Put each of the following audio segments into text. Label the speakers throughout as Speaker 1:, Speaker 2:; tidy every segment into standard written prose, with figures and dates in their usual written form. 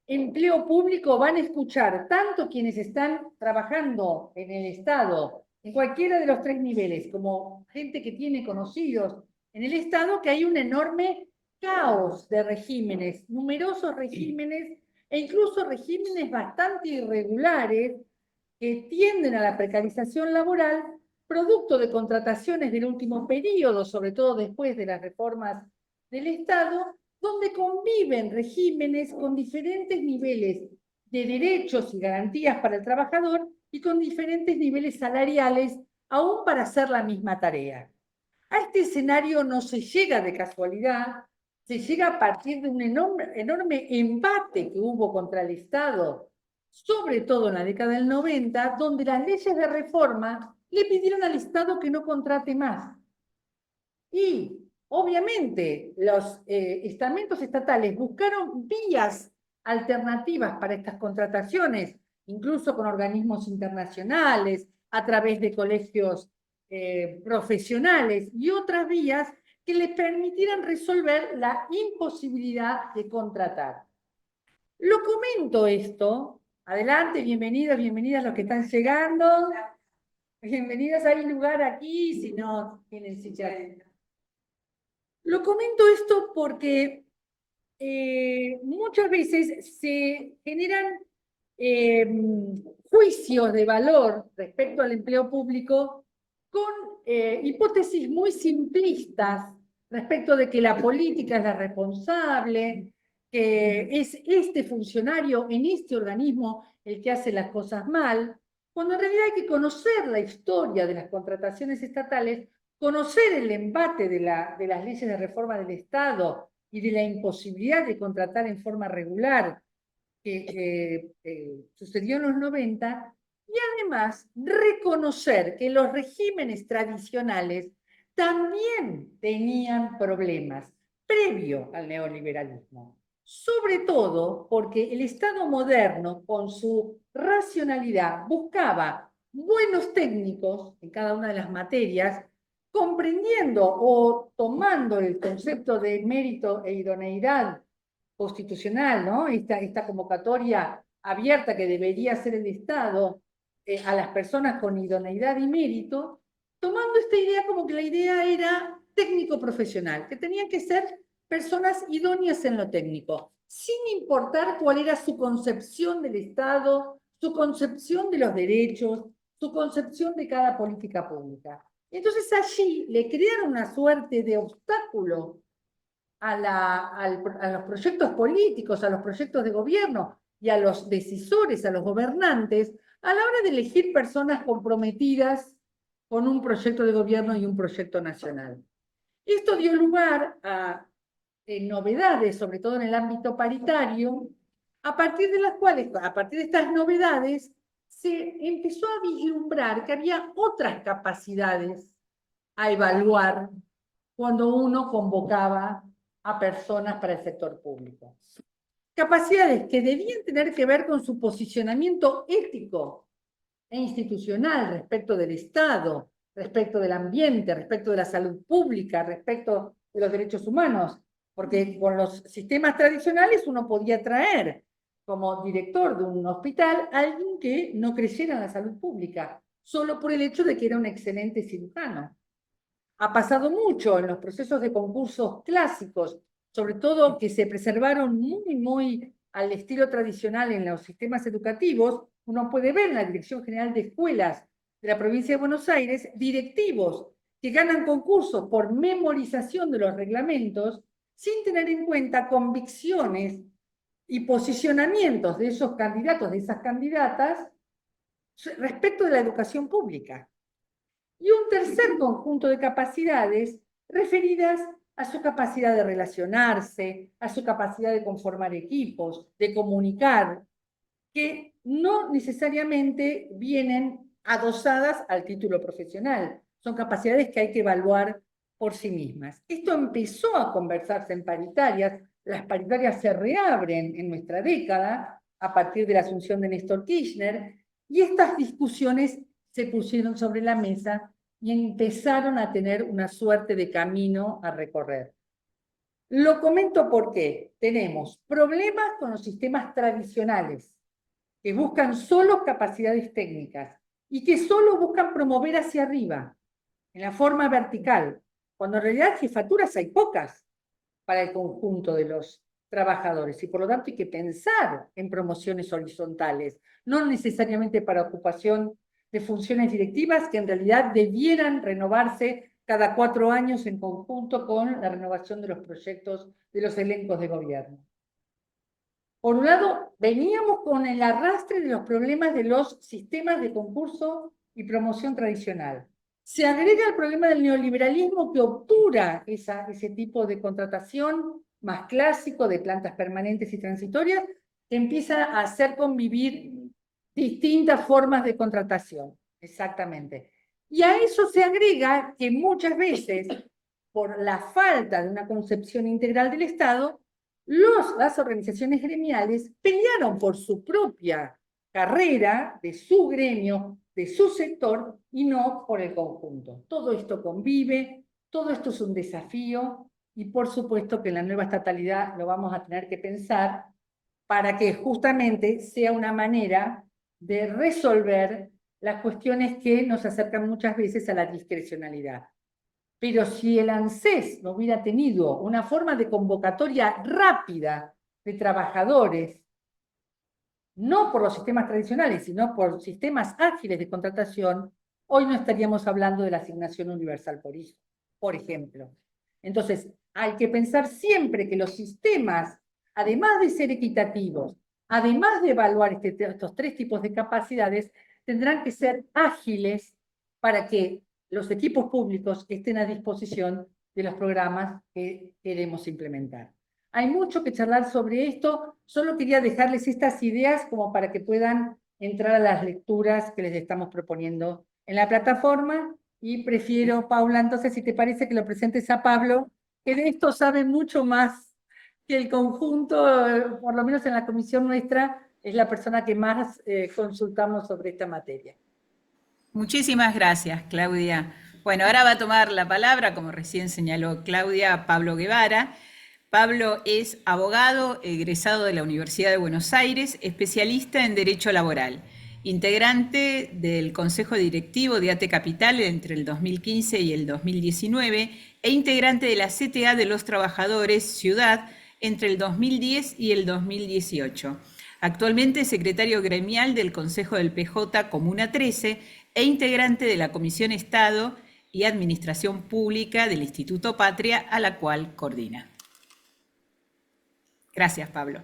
Speaker 1: empleo público van a escuchar tanto quienes están trabajando en el Estado, en cualquiera de los tres niveles, como gente que tiene conocidos en el Estado, que hay un enorme caos de regímenes, numerosos regímenes e incluso regímenes bastante irregulares que tienden a la precarización laboral, producto de contrataciones del último periodo, sobre todo después de las reformas del Estado, donde conviven regímenes con diferentes niveles de derechos y garantías para el trabajador y con diferentes niveles salariales, aún para hacer la misma tarea. A este escenario no se llega de casualidad, se llega a partir de un enorme embate que hubo contra el Estado, sobre todo en la década del 90, donde las leyes de reforma le pidieron al Estado que no contrate más. Y obviamente los estamentos estatales buscaron vías alternativas para estas contrataciones, incluso con organismos internacionales, a través de colegios profesionales y otras vías que les permitieran resolver la imposibilidad de contratar. Lo comento esto. Adelante, bienvenidos, bienvenidas los que están llegando. Bienvenidos, hay lugar aquí, si no tienen silla. Lo comento esto porque muchas veces se generan eh, juicios de valor respecto al empleo público con hipótesis muy simplistas respecto de que la política es la responsable, que es este funcionario en este organismo el que hace las cosas mal, cuando en realidad hay que conocer la historia de las contrataciones estatales, conocer el embate de las leyes de reforma del Estado y de la imposibilidad de contratar en forma regular que sucedió en los 90, y además reconocer que los regímenes tradicionales también tenían problemas previo al neoliberalismo. Sobre todo porque el Estado moderno, con su racionalidad, buscaba buenos técnicos en cada una de las materias, comprendiendo o tomando el concepto de mérito e idoneidad constitucional, ¿no? Esta convocatoria abierta que debería hacer el Estado a las personas con idoneidad y mérito, tomando esta idea como que la idea era técnico profesional, que tenían que ser personas idóneas en lo técnico, sin importar cuál era su concepción del Estado, su concepción de los derechos, su concepción de cada política pública. Entonces allí le crearon una suerte de obstáculo a los proyectos políticos, a los proyectos de gobierno y a los decisores, a los gobernantes, a la hora de elegir personas comprometidas con un proyecto de gobierno y un proyecto nacional. Esto dio lugar a novedades, sobre todo en el ámbito paritario, a partir de las cuales, a partir de estas novedades, se empezó a vislumbrar que había otras capacidades a evaluar cuando uno convocaba a personas para el sector público. Capacidades que debían tener que ver con su posicionamiento ético e institucional respecto del Estado, respecto del ambiente, respecto de la salud pública, respecto de los derechos humanos, porque con los sistemas tradicionales uno podía traer como director de un hospital a alguien que no creyera en la salud pública, solo por el hecho de que era un excelente cirujano. Ha pasado mucho en los procesos de concursos clásicos, sobre todo que se preservaron muy al estilo tradicional en los sistemas educativos. Uno puede ver en la Dirección General de Escuelas de la provincia de Buenos Aires directivos que ganan concursos por memorización de los reglamentos sin tener en cuenta convicciones y posicionamientos de esos candidatos, de esas candidatas, respecto de la educación pública. Y un tercer conjunto de capacidades referidas a su capacidad de relacionarse, a su capacidad de conformar equipos, de comunicar, que no necesariamente vienen adosadas al título profesional. Son capacidades que hay que evaluar por sí mismas. Esto empezó a conversarse en paritarias. Las paritarias se reabren en nuestra década a partir de la asunción de Néstor Kirchner, y estas discusiones se pusieron sobre la mesa y empezaron a tener una suerte de camino a recorrer. Lo comento porque tenemos problemas con los sistemas tradicionales, que buscan solo capacidades técnicas y que solo buscan promover hacia arriba, en la forma vertical, cuando en realidad jefaturas hay pocas para el conjunto de los trabajadores y por lo tanto hay que pensar en promociones horizontales, no necesariamente para ocupación de funciones directivas que en realidad debieran renovarse cada 4 años en conjunto con la renovación de los proyectos de los elencos de gobierno. Por un lado, veníamos con el arrastre de los problemas de los sistemas de concurso y promoción tradicional. Se agrega el problema del neoliberalismo que obtura ese tipo de contratación más clásico de plantas permanentes y transitorias, que empieza a hacer convivir distintas formas de contratación. Exactamente. Y a eso se agrega que muchas veces, por la falta de una concepción integral del Estado, las organizaciones gremiales pelearon por su propia carrera, de su gremio, de su sector, y no por el conjunto. Todo esto convive, todo esto es un desafío, y por supuesto que en la nueva estatalidad lo vamos a tener que pensar para que justamente sea una manera de resolver las cuestiones que nos acercan muchas veces a la discrecionalidad. Pero si el ANSES no hubiera tenido una forma de convocatoria rápida de trabajadores, no por los sistemas tradicionales, sino por sistemas ágiles de contratación, hoy no estaríamos hablando de la asignación universal por hijo, por ejemplo. Entonces, hay que pensar siempre que los sistemas, además de ser equitativos, además de evaluar estos 3 tipos de capacidades, tendrán que ser ágiles para que los equipos públicos estén a disposición de los programas que queremos implementar. Hay mucho que charlar sobre esto, solo quería dejarles estas ideas como para que puedan entrar a las lecturas que les estamos proponiendo en la plataforma y prefiero, Paula, entonces si te parece que lo presentes a Pablo, que de esto sabe mucho más que el conjunto, por lo menos en la comisión nuestra, es la persona que más consultamos sobre esta materia.
Speaker 2: Muchísimas gracias, Claudia. Bueno, ahora va a tomar la palabra, como recién señaló Claudia, Pablo Guevara. Pablo es abogado egresado de la Universidad de Buenos Aires, especialista en Derecho Laboral, integrante del Consejo Directivo de ATE Capital entre el 2015 y el 2019 e integrante de la CTA de los Trabajadores Ciudad entre el 2010 y el 2018. Actualmente es secretario gremial del Consejo del PJ Comuna 13 e integrante de la Comisión Estado y Administración Pública del Instituto Patria, a la cual coordina. Gracias, Pablo.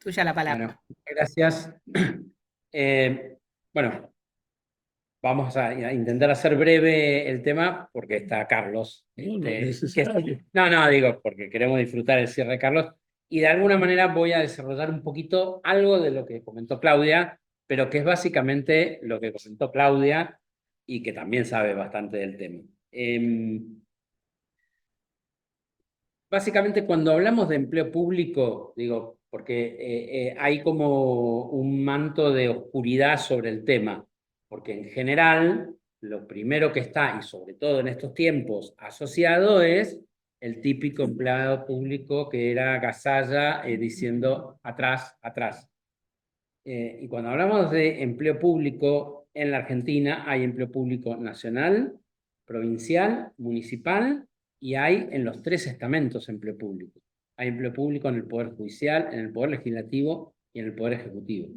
Speaker 2: Tuya la palabra.
Speaker 3: Bueno, gracias. Bueno, vamos a intentar hacer breve el tema porque está Carlos. No, digo, porque queremos disfrutar el cierre de Carlos. Y de alguna manera voy a desarrollar un poquito algo de lo que comentó Claudia, pero que es básicamente lo que comentó Claudia y que también sabe bastante del tema. Básicamente, cuando hablamos de empleo público, digo, porque hay como un manto de oscuridad sobre el tema, porque en general lo primero que está, y sobre todo en estos tiempos, asociado es el típico empleado público que era gazalla diciendo atrás, atrás. Y cuando hablamos de empleo público en la Argentina, hay empleo público nacional, provincial, municipal, y hay en los 3 estamentos empleo público. Hay empleo público en el Poder Judicial, en el Poder Legislativo y en el Poder Ejecutivo.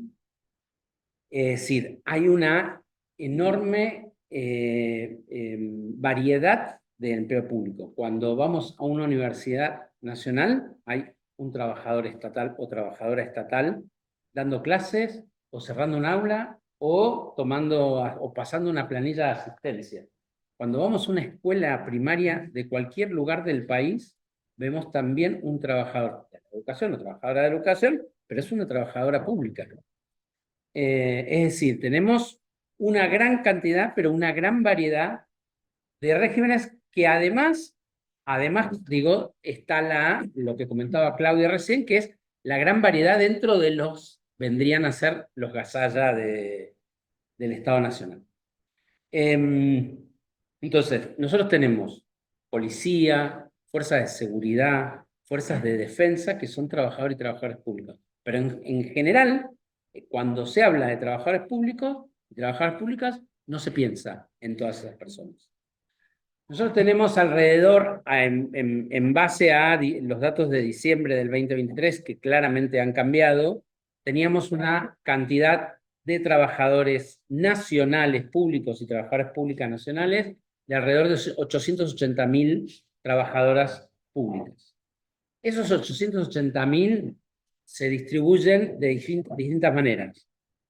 Speaker 3: Es decir, hay una enorme variedad de empleo público. Cuando vamos a una universidad nacional, hay un trabajador estatal o trabajadora estatal dando clases o cerrando un aula o pasando una planilla de asistencia. Cuando vamos a una escuela primaria de cualquier lugar del país, vemos también un trabajador de la educación o trabajadora de la educación, pero es una trabajadora pública. Es decir, tenemos una gran cantidad, pero una gran variedad de regímenes que además digo, está lo que comentaba Claudia recién, que es la gran variedad dentro de vendrían a ser los gazalla del Estado Nacional. Entonces, nosotros tenemos policía, fuerzas de seguridad, fuerzas de defensa que son trabajadores y trabajadoras públicos. Pero en general, cuando se habla de trabajadores públicos y trabajadoras públicas, no se piensa en todas esas personas. Nosotros tenemos alrededor, en base a los datos de diciembre del 2023, que claramente han cambiado, teníamos una cantidad de trabajadores nacionales públicos y trabajadoras públicas nacionales de alrededor de 880.000 trabajadoras públicas. Esos 880.000 se distribuyen de distintas maneras.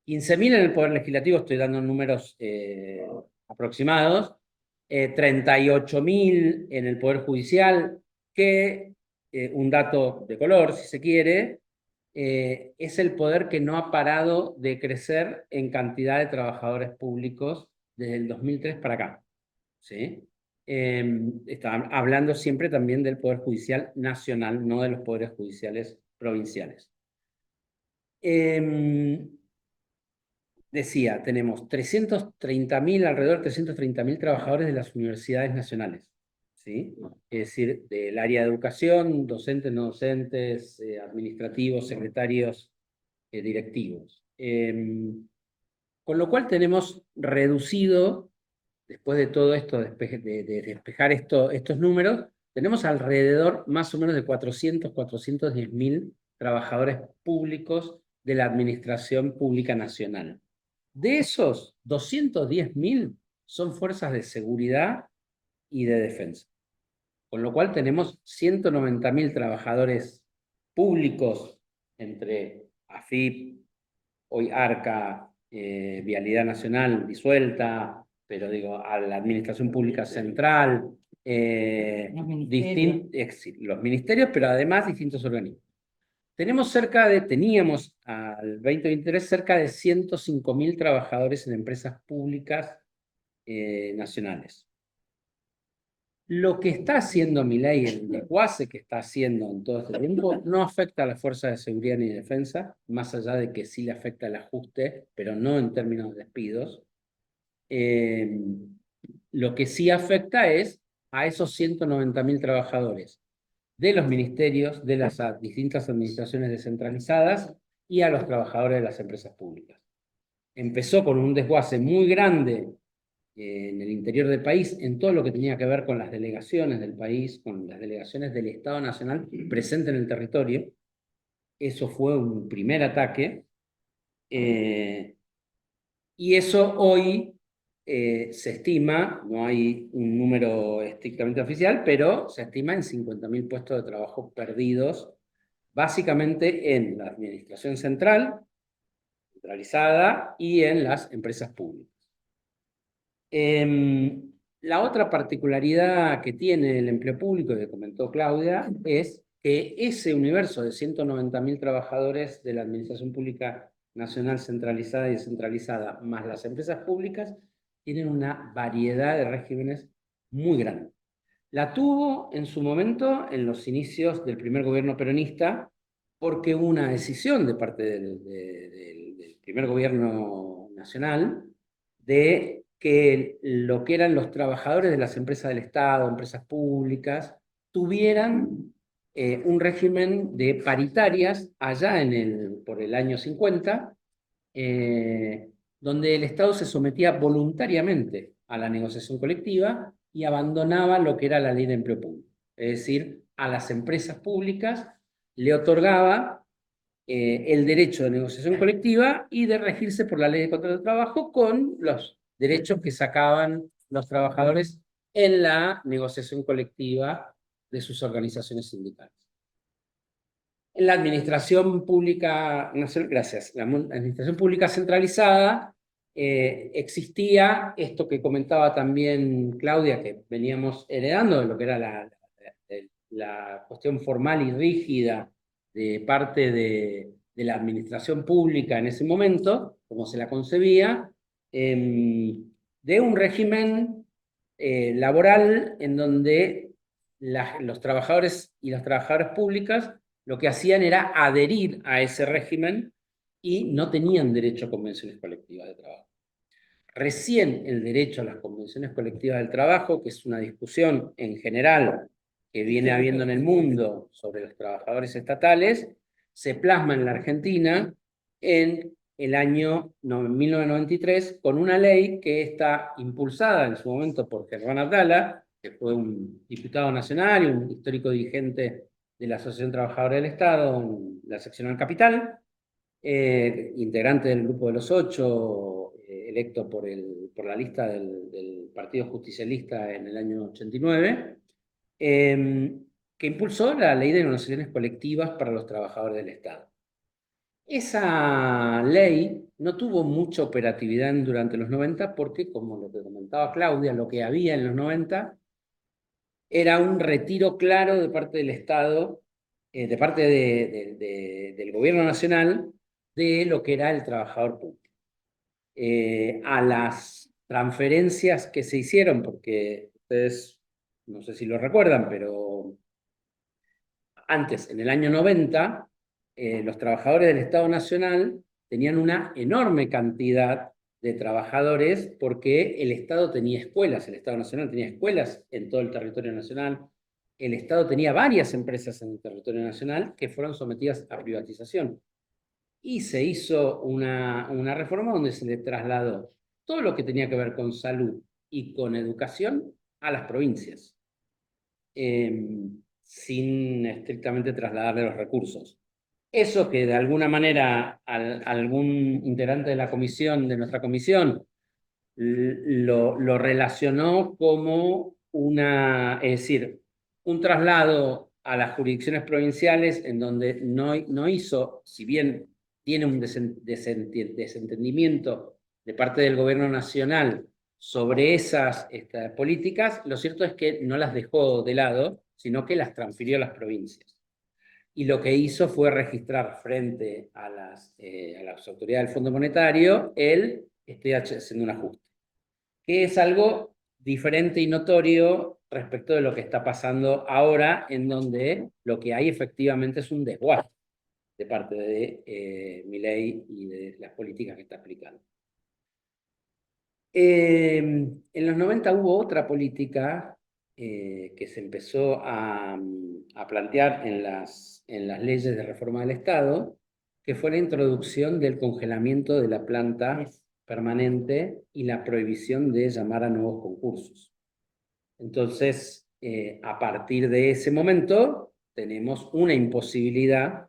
Speaker 3: 15.000 en el Poder Legislativo, estoy dando números aproximados, 38.000 en el Poder Judicial, que, un dato de color, si se quiere, es el poder que no ha parado de crecer en cantidad de trabajadores públicos desde el 2003 para acá. ¿Sí? Está hablando siempre también del Poder Judicial Nacional, no de los poderes judiciales provinciales. Decía, tenemos alrededor de 330.000 trabajadores de las universidades nacionales, ¿sí? Es decir, del área de educación, docentes, no docentes, administrativos, secretarios, directivos. Con lo cual tenemos reducido, después de todo esto, de despejar estos números, tenemos alrededor más o menos de 410.000 trabajadores públicos de la Administración Pública Nacional. De esos, 210.000 son fuerzas de seguridad y de defensa. Con lo cual tenemos 190.000 trabajadores públicos entre AFIP, hoy ARCA, Vialidad Nacional disuelta, pero digo, a la Administración Pública Central, los ministerios, pero además distintos organismos. Teníamos al 2023 cerca de 105.000 trabajadores en empresas públicas nacionales. Lo que está haciendo Milei, el desguace que está haciendo en todo este tiempo, no afecta a las fuerzas de seguridad ni de defensa, más allá de que sí le afecta el ajuste, pero no en términos de despidos. Lo que sí afecta es a esos 190.000 trabajadores de los ministerios, de las distintas administraciones descentralizadas y a los trabajadores de las empresas públicas. Empezó con un desguace muy grande en el interior del país, en todo lo que tenía que ver con las delegaciones del país, con las delegaciones del Estado Nacional presente en el territorio. Eso fue un primer ataque. Y eso hoy se estima, no hay un número estrictamente oficial, pero se estima en 50.000 puestos de trabajo perdidos, básicamente en la administración centralizada y en las empresas públicas. La otra particularidad que tiene el empleo público, que comentó Claudia, es que ese universo de 190.000 trabajadores de la Administración Pública Nacional centralizada y descentralizada, más las empresas públicas, tienen una variedad de regímenes muy grande. La tuvo en su momento, en los inicios del primer gobierno peronista, porque hubo una decisión de parte del primer gobierno nacional de que lo que eran los trabajadores de las empresas del Estado, empresas públicas, tuvieran un régimen de paritarias allá por el año 50, donde el Estado se sometía voluntariamente a la negociación colectiva y abandonaba lo que era la ley de empleo público. Es decir, a las empresas públicas le otorgaba el derecho de negociación colectiva y de regirse por la ley de contrato de trabajo con los derechos que sacaban los trabajadores en la negociación colectiva de sus organizaciones sindicales. En la administración pública nacional, gracias, la administración pública centralizada, existía esto que comentaba también Claudia, que veníamos heredando de lo que era la cuestión formal y rígida de parte de la administración pública en ese momento, como se la concebía, de un régimen laboral en donde los trabajadores y las trabajadoras públicas lo que hacían era adherir a ese régimen y no tenían derecho a convenciones colectivas de trabajo. Recién el derecho a las convenciones colectivas del trabajo, que es una discusión en general que viene habiendo en el mundo sobre los trabajadores estatales se plasma en la Argentina en el año 1993 con una ley que está impulsada en su momento por Germán Abdala, que fue un diputado nacional y un histórico dirigente de la Asociación Trabajadora del Estado en la seccional Capital, integrante del Grupo de los Ocho, electo por la lista del Partido Justicialista en el año 89, que impulsó la ley de negociaciones colectivas para los trabajadores del Estado. Esa ley no tuvo mucha operatividad durante los 90 porque, como lo que comentaba Claudia, lo que había en los 90 era un retiro claro de parte del Estado, de parte del gobierno nacional, de lo que era el trabajador público. A las transferencias que se hicieron, porque ustedes no sé si lo recuerdan, pero antes, en el año 90, los trabajadores del Estado Nacional tenían una enorme cantidad de trabajadores porque el Estado tenía escuelas, el Estado Nacional tenía escuelas en todo el territorio nacional, el Estado tenía varias empresas en el territorio nacional que fueron sometidas a privatización. Y se hizo una reforma donde se le trasladó todo lo que tenía que ver con salud y con educación a las provincias, sin estrictamente trasladarle los recursos. Eso que de alguna manera algún integrante de la comisión, de nuestra comisión, lo relacionó como es decir, un traslado a las jurisdicciones provinciales en donde no hizo, si bien tiene un desentendimiento de parte del gobierno nacional sobre esas políticas, lo cierto es que no las dejó de lado, sino que las transfirió a las provincias. Y lo que hizo fue registrar frente a las autoridades del Fondo Monetario estoy haciendo un ajuste, que es algo diferente y notorio respecto de lo que está pasando ahora, en donde lo que hay efectivamente es un desguace de parte de Milei y de las políticas que está aplicando. En los 90 hubo otra política que se empezó a plantear en las leyes de reforma del Estado, que fue la introducción del congelamiento de la planta permanente y la prohibición de llamar a nuevos concursos. Entonces, a partir de ese momento, tenemos una imposibilidad,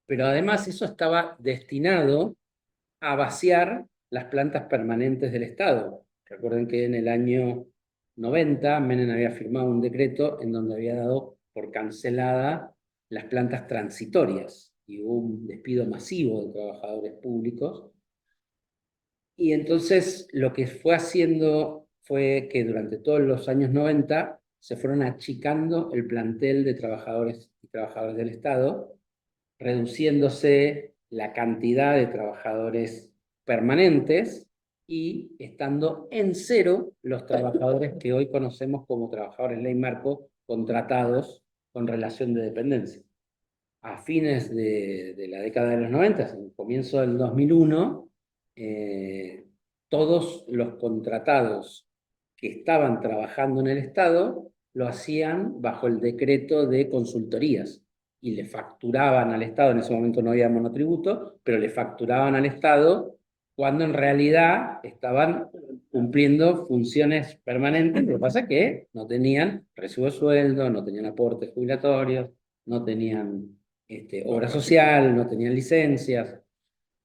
Speaker 3: pero además eso estaba destinado a vaciar las plantas permanentes del Estado. Recuerden que en el año 90 Menem había firmado un decreto en donde había dado por cancelada las plantas transitorias y hubo un despido masivo de trabajadores públicos. Y entonces lo que fue haciendo fue que durante todos los años 90 se fueron achicando el plantel de trabajadores y trabajadoras del Estado, reduciéndose la cantidad de trabajadores permanentes y estando en cero los trabajadores que hoy conocemos como trabajadores ley marco contratados con relación de dependencia. A fines de la década de los 90, en el comienzo del 2001, todos los contratados que estaban trabajando en el Estado lo hacían bajo el decreto de consultorías y le facturaban al Estado, en ese momento no había monotributo, pero le facturaban al Estado cuando en realidad estaban cumpliendo funciones permanentes. Lo que pasa es que no tenían recibo de sueldo, no tenían aportes jubilatorios, no tenían obra social, no tenían licencias,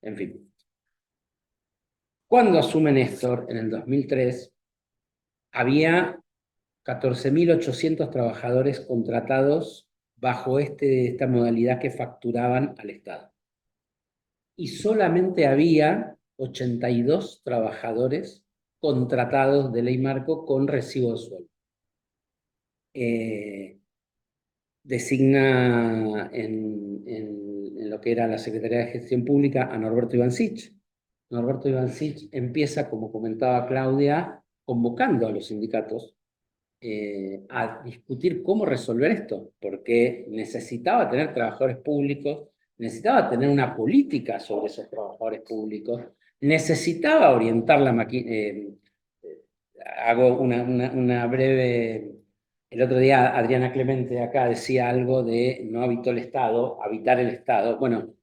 Speaker 3: en fin. Cuando asume Néstor, en el 2003, había 14.800 trabajadores contratados bajo esta modalidad que facturaban al Estado. Y solamente había 82 trabajadores contratados de ley marco con recibo de sueldo. Designa en lo que era la Secretaría de Gestión Pública a Norberto Ivancich. Norberto Ivancich empieza, como comentaba Claudia, convocando a los sindicatos a discutir cómo resolver esto, porque necesitaba tener trabajadores públicos, necesitaba tener una política sobre esos trabajadores públicos, necesitaba orientar la máquina. Hago una breve El otro día Adriana Clemente acá decía algo de no habitó el Estado, habitar el Estado. Bueno,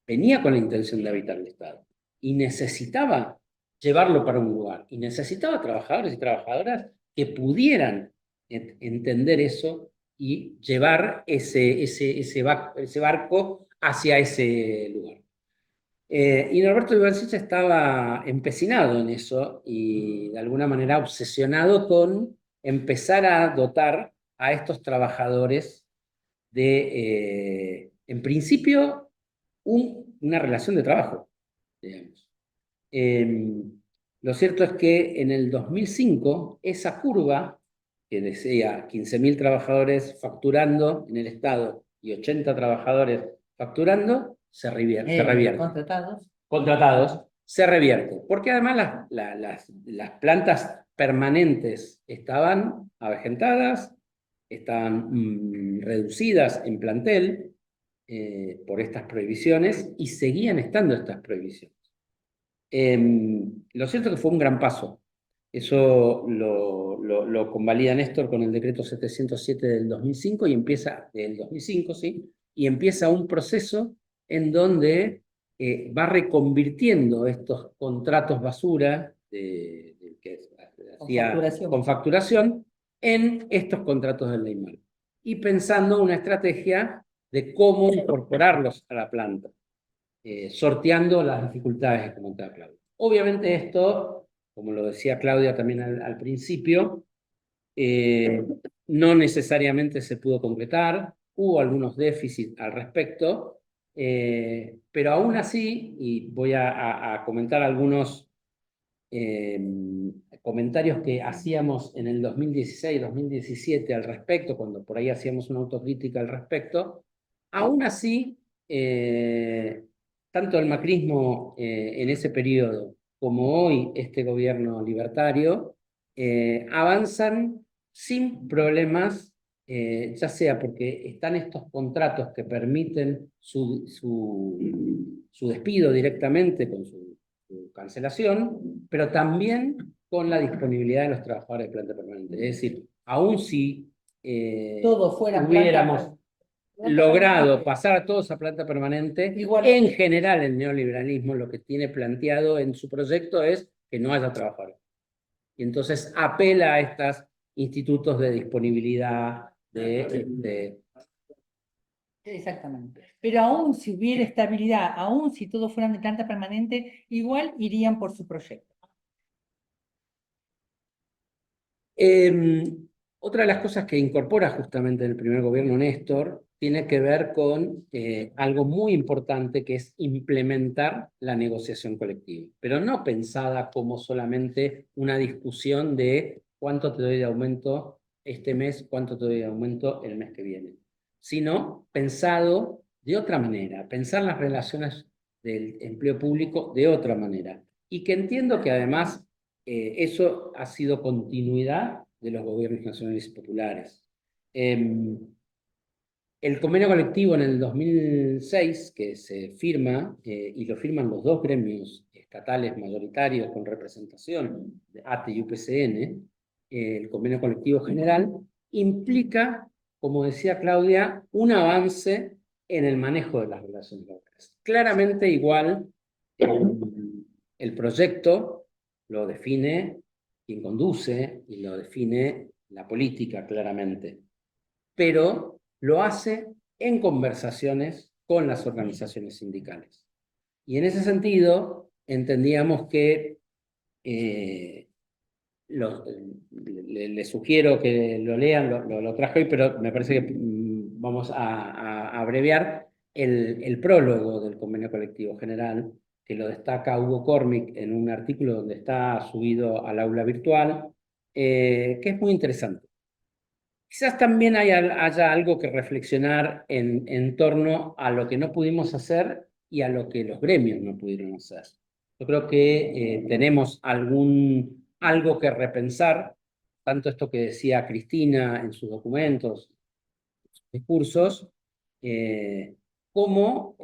Speaker 3: venía con la intención de habitar el Estado y necesitaba llevarlo para un lugar y necesitaba trabajadores y trabajadoras que pudieran entender eso y llevar ese barco hacia ese lugar. Y Norberto Ibarcicha estaba empecinado en eso y de alguna manera obsesionado con empezar a dotar a estos trabajadores de, en principio, una relación de trabajo, digamos. Lo cierto es que en el 2005, esa curva, que decía 15.000 trabajadores facturando en el Estado y 80 trabajadores facturando, se revierte.
Speaker 1: Contratados.
Speaker 3: Contratados, se revierte. Porque además las plantas permanentes estaban avejentadas, estaban reducidas en plantel por estas prohibiciones y seguían estando estas prohibiciones. Lo cierto es que fue un gran paso. Eso lo convalida Néstor con el decreto 707 del 2005 y empieza, del 2005, ¿sí? Y empieza un proceso en donde va reconvirtiendo estos contratos basura que hacía con facturación en estos contratos del Neymar. Y pensando una estrategia de cómo incorporarlos a la planta. Sorteando las dificultades que comentaba Claudia. Obviamente esto, como lo decía Claudia también al principio, no necesariamente se pudo concretar, hubo algunos déficits al respecto, pero aún así, y voy a comentar algunos comentarios que hacíamos en el 2016-2017 al respecto, cuando por ahí hacíamos una autocrítica al respecto, aún así, tanto el macrismo en ese periodo como hoy este gobierno libertario avanzan sin problemas, ya sea porque están estos contratos que permiten su despido directamente con su cancelación, pero también con la disponibilidad de los trabajadores de planta permanente. Es decir, aún si
Speaker 1: Todo fuera
Speaker 3: hubiéramos
Speaker 1: planta
Speaker 3: logrado
Speaker 1: permanente.
Speaker 3: pasar a todos a planta permanente,
Speaker 1: Igual.
Speaker 3: en general el neoliberalismo lo que tiene planteado en su proyecto es que no haya trabajadores. Y entonces apela a estos institutos de disponibilidad,
Speaker 1: Exactamente. Pero aún si hubiera estabilidad, aún si todos fueran de planta permanente, igual irían por su proyecto.
Speaker 3: Otra de las cosas que incorpora justamente el primer gobierno Néstor tiene que ver con algo muy importante, que es implementar la negociación colectiva, pero no pensada como solamente una discusión de cuánto te doy de aumento este mes, cuánto te doy de aumento el mes que viene, sino pensado de otra manera, pensar las relaciones del empleo público de otra manera. Y que entiendo que además eso ha sido continuidad de los gobiernos nacionales y populares. El convenio colectivo en el 2006, que se firma, y lo firman los dos gremios estatales mayoritarios con representación de ATE y UPCN, el convenio colectivo general, implica, como decía Claudia, un avance en el manejo de las relaciones laborales. Claramente igual, el proyecto lo define quien conduce y lo define la política claramente, pero lo hace en conversaciones con las organizaciones sindicales. Y en ese sentido, entendíamos que les sugiero que lo lean, lo traje hoy, pero me parece que vamos a abreviar el prólogo del convenio colectivo general, que lo destaca Hugo Cormick en un artículo donde está subido al aula virtual, que es muy interesante. Quizás también haya algo que reflexionar en torno a lo que no pudimos hacer y a lo que los gremios no pudieron hacer. Yo creo que tenemos algo que repensar, tanto esto que decía Cristina en sus documentos, sus discursos, como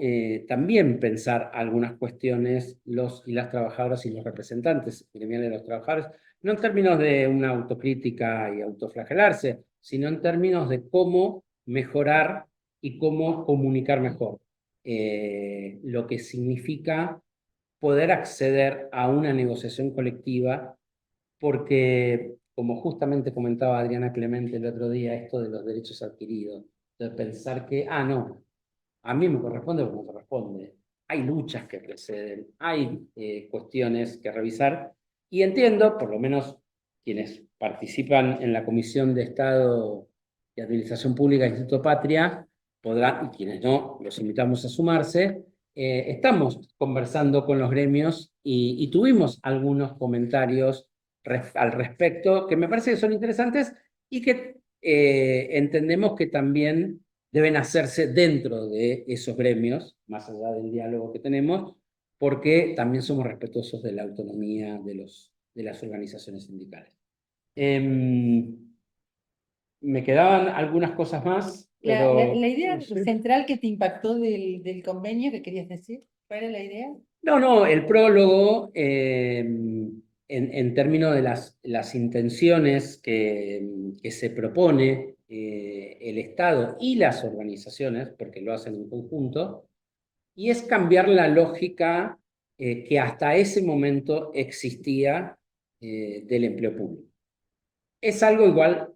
Speaker 3: también pensar algunas cuestiones los y las trabajadoras y los representantes gremiales de los trabajadores, no en términos de una autocrítica y autoflagelarse, sino en términos de cómo mejorar y cómo comunicar mejor. Lo que significa poder acceder a una negociación colectiva, porque, como justamente comentaba Adriana Clemente el otro día, esto de los derechos adquiridos, de pensar que, no, a mí me corresponde o no me corresponde. Hay luchas que preceden, hay cuestiones que revisar, y entiendo, por lo menos quienes participan en la Comisión de Estado y Administración Pública del Instituto Patria, podrán, y quienes no, los invitamos a sumarse. Estamos conversando con los gremios y tuvimos algunos comentarios al respecto que me parece que son interesantes y que entendemos que también deben hacerse dentro de esos gremios, más allá del diálogo que tenemos, porque también somos respetuosos de la autonomía de las organizaciones sindicales. Me quedaban algunas cosas más, pero...
Speaker 1: La idea
Speaker 3: Sí.
Speaker 1: central que te impactó del convenio que querías decir, ¿cuál era la idea?
Speaker 3: No, el prólogo, en términos de las intenciones que se propone el Estado y las organizaciones, porque lo hacen en conjunto, y es cambiar la lógica que hasta ese momento existía del empleo público. Es algo igual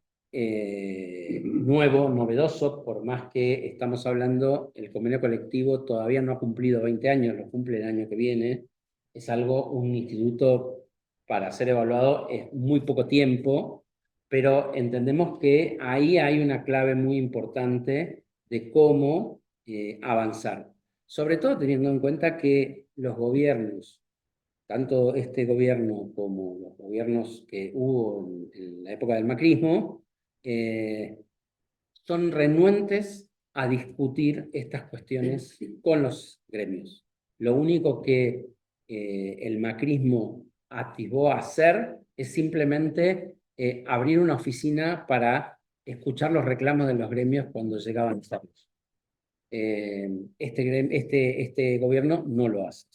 Speaker 3: nuevo, novedoso, por más que estamos hablando, el convenio colectivo todavía no ha cumplido 20 años, lo cumple el año que viene. Es algo, un instituto para ser evaluado es muy poco tiempo, pero entendemos que ahí hay una clave muy importante de cómo avanzar. Sobre todo teniendo en cuenta que los gobiernos, tanto este gobierno como los gobiernos que hubo en la época del macrismo, son renuentes a discutir estas cuestiones con los gremios. Lo único que el macrismo atisbó a hacer es simplemente abrir una oficina para escuchar los reclamos de los gremios cuando llegaban tardes. Este gobierno no lo hace.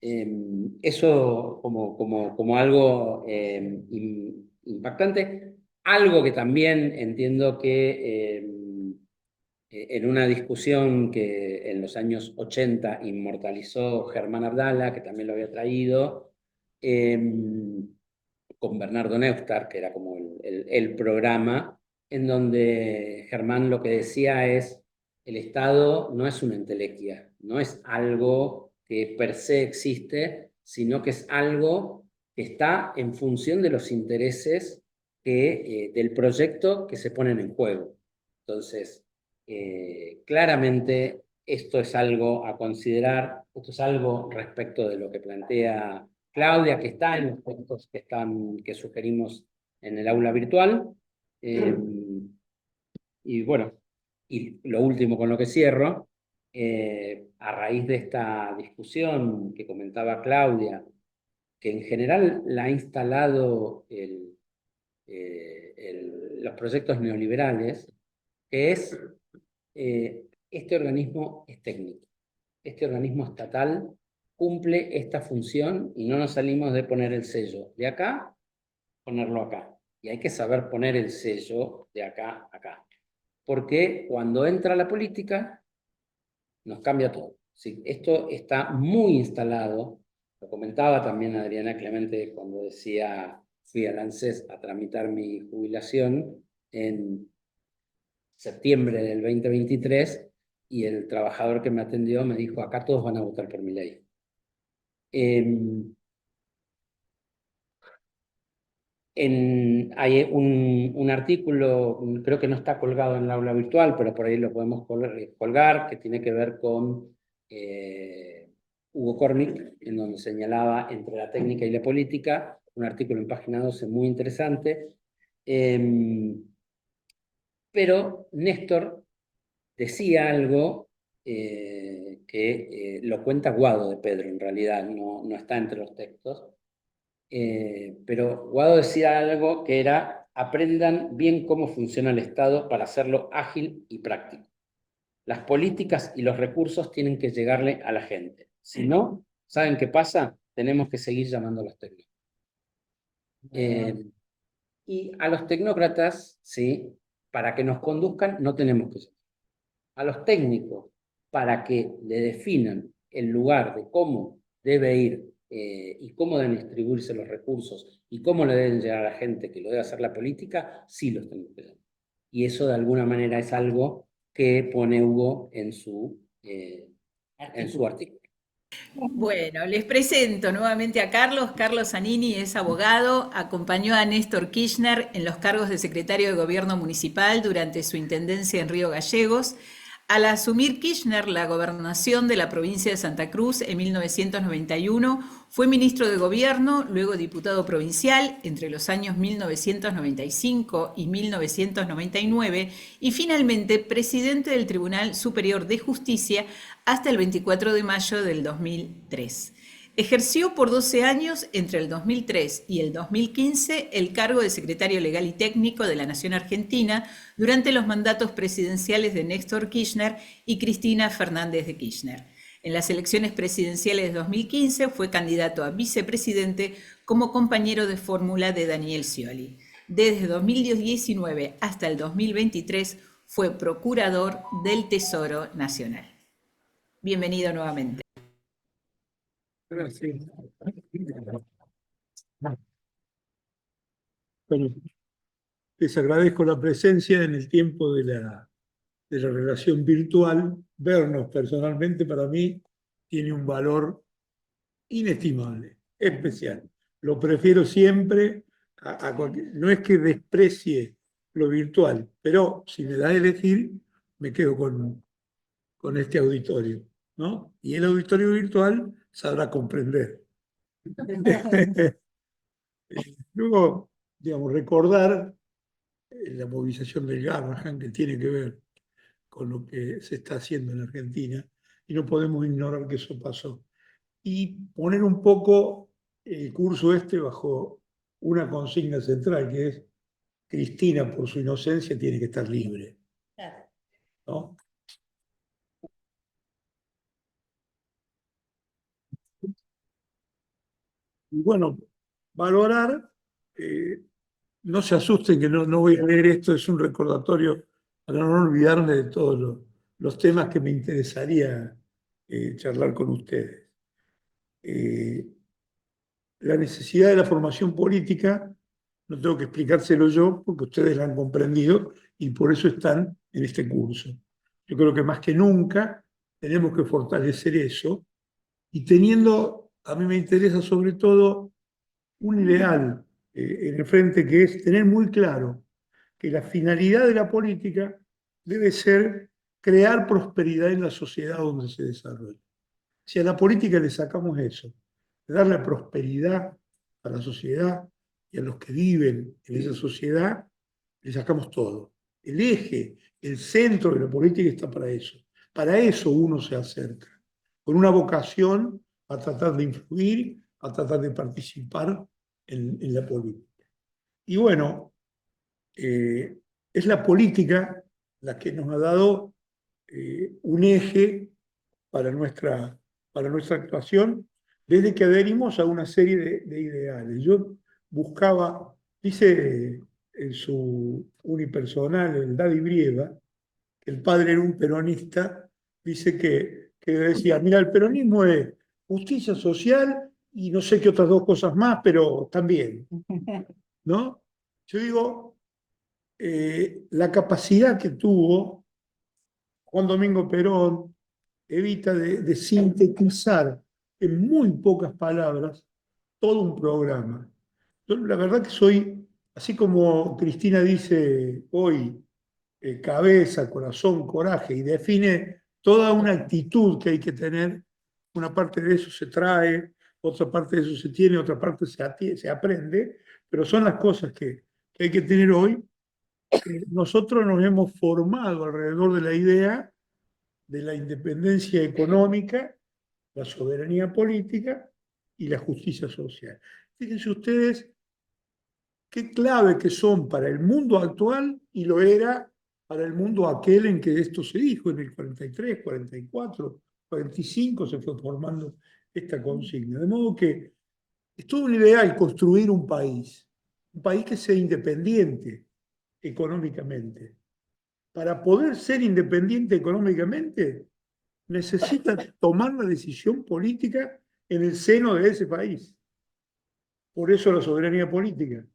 Speaker 3: Eso como algo impactante. Algo que también entiendo que en una discusión que en los años 80 inmortalizó Germán Abdala, que también lo había traído, con Bernardo Neustadt, que era como el programa, en donde Germán lo que decía es, el Estado no es una entelequia, no es algo que per se existe, sino que es algo que está en función de los intereses del proyecto que se ponen en juego. Entonces, claramente esto es algo a considerar, esto es algo respecto de lo que plantea Claudia, que está en los textos que sugerimos en el aula virtual. Y bueno, y lo último con lo que cierro, a raíz de esta discusión que comentaba Claudia, que en general la ha instalado los proyectos neoliberales, que es, este organismo es técnico, este organismo estatal cumple esta función y no nos salimos de poner el sello de acá, ponerlo acá. Y hay que saber poner el sello de acá a acá. Porque cuando entra la política, nos cambia todo. Sí, esto está muy instalado. Lo comentaba también Adriana Clemente cuando decía, fui al ANSES a tramitar mi jubilación en septiembre del 2023 y el trabajador que me atendió me dijo, acá todos van a votar por mi ley. Hay un artículo, creo que no está colgado en el aula virtual, pero por ahí lo podemos colgar, que tiene que ver con Hugo Cornick, en donde señalaba entre la técnica y la política, un artículo en página 12 muy interesante. Pero Néstor decía algo que lo cuenta Guado de Pedro, en realidad, no está entre los textos. Pero Guado decía algo que era, aprendan bien cómo funciona el Estado para hacerlo ágil y práctico. Las políticas y los recursos tienen que llegarle a la gente. Si no, ¿saben qué pasa? Tenemos que seguir llamando a los técnicos. Y a los tecnócratas, ¿sí? Para que nos conduzcan, no tenemos que ser. A los técnicos, para que le definan el lugar de cómo debe ir y cómo deben distribuirse los recursos y cómo le deben llegar a la gente que lo debe hacer la política, sí los tenemos que hacer. Y eso de alguna manera es algo que pone Hugo en su artículo.
Speaker 2: Bueno, les presento nuevamente a Carlos. Carlos Zanini es abogado, acompañó a Néstor Kirchner en los cargos de secretario de Gobierno Municipal durante su intendencia en Río Gallegos. Al asumir Kirchner la gobernación de la provincia de Santa Cruz en 1991, fue ministro de Gobierno, luego diputado provincial entre los años 1995 y 1999 y finalmente presidente del Tribunal Superior de Justicia hasta el 24 de mayo del 2003. Ejerció por 12 años, entre el 2003 y el 2015, el cargo de secretario legal y técnico de la Nación Argentina durante los mandatos presidenciales de Néstor Kirchner y Cristina Fernández de Kirchner. En las elecciones presidenciales de 2015 fue candidato a vicepresidente como compañero de fórmula de Daniel Scioli. Desde 2019 hasta el 2023 fue procurador del Tesoro Nacional. Bienvenido nuevamente.
Speaker 4: Gracias. Bueno, les agradezco la presencia en el tiempo de la relación virtual. Vernos personalmente para mí tiene un valor inestimable, especial. Lo prefiero siempre no es que desprecie lo virtual, pero si me da a elegir, me quedo con este auditorio, ¿no? Y el auditorio virtual sabrá comprender. Luego, digamos, recordar la movilización del Garrahan, que tiene que ver con lo que se está haciendo en Argentina, y no podemos ignorar que eso pasó. Y poner un poco el curso este bajo una consigna central, que es Cristina, por su inocencia, tiene que estar libre, ¿no? Y bueno, valorar, no se asusten que no voy a leer esto, es un recordatorio para no olvidarme de todos los temas que me interesaría charlar con ustedes. La necesidad de la formación política, no tengo que explicárselo yo, porque ustedes la han comprendido y por eso están en este curso. Yo creo que más que nunca tenemos que fortalecer eso y teniendo, a mí me interesa sobre todo un ideal en el frente, que es tener muy claro que la finalidad de la política debe ser crear prosperidad en la sociedad donde se desarrolla. Si a la política le sacamos eso, de darle prosperidad a la sociedad y a los que viven en esa sociedad, le sacamos todo. El eje, el centro de la política está para eso. Para eso uno se acerca, con una vocación a tratar de influir, a tratar de participar en la política. Y bueno, es la política la que nos ha dado un eje para nuestra actuación desde que adherimos a una serie de ideales. Yo buscaba, dice en su unipersonal, el Daddy Brieva, que el padre era un peronista, dice que decía, mira, el peronismo es justicia social y no sé qué otras dos cosas más, pero también, ¿no? Yo digo, la capacidad que tuvo Juan Domingo Perón evita de sintetizar en muy pocas palabras todo un programa. Yo la verdad que soy, así como Cristina dice hoy, cabeza, corazón, coraje, y define toda una actitud que hay que tener, una parte de eso se trae, otra parte de eso se tiene, otra parte se aprende, pero son las cosas que hay que tener hoy. Nosotros nos hemos formado alrededor de la idea de la independencia económica, la soberanía política y la justicia social. Fíjense ustedes qué clave que son para el mundo actual y lo era para el mundo aquel en que esto se dijo, en el 43, 44, 45 se fue formando esta consigna. De modo que es todo un ideal construir un país, un país que sea independiente económicamente. Para poder ser independiente económicamente, necesita tomar la decisión política en el seno de ese país. Por eso la soberanía política.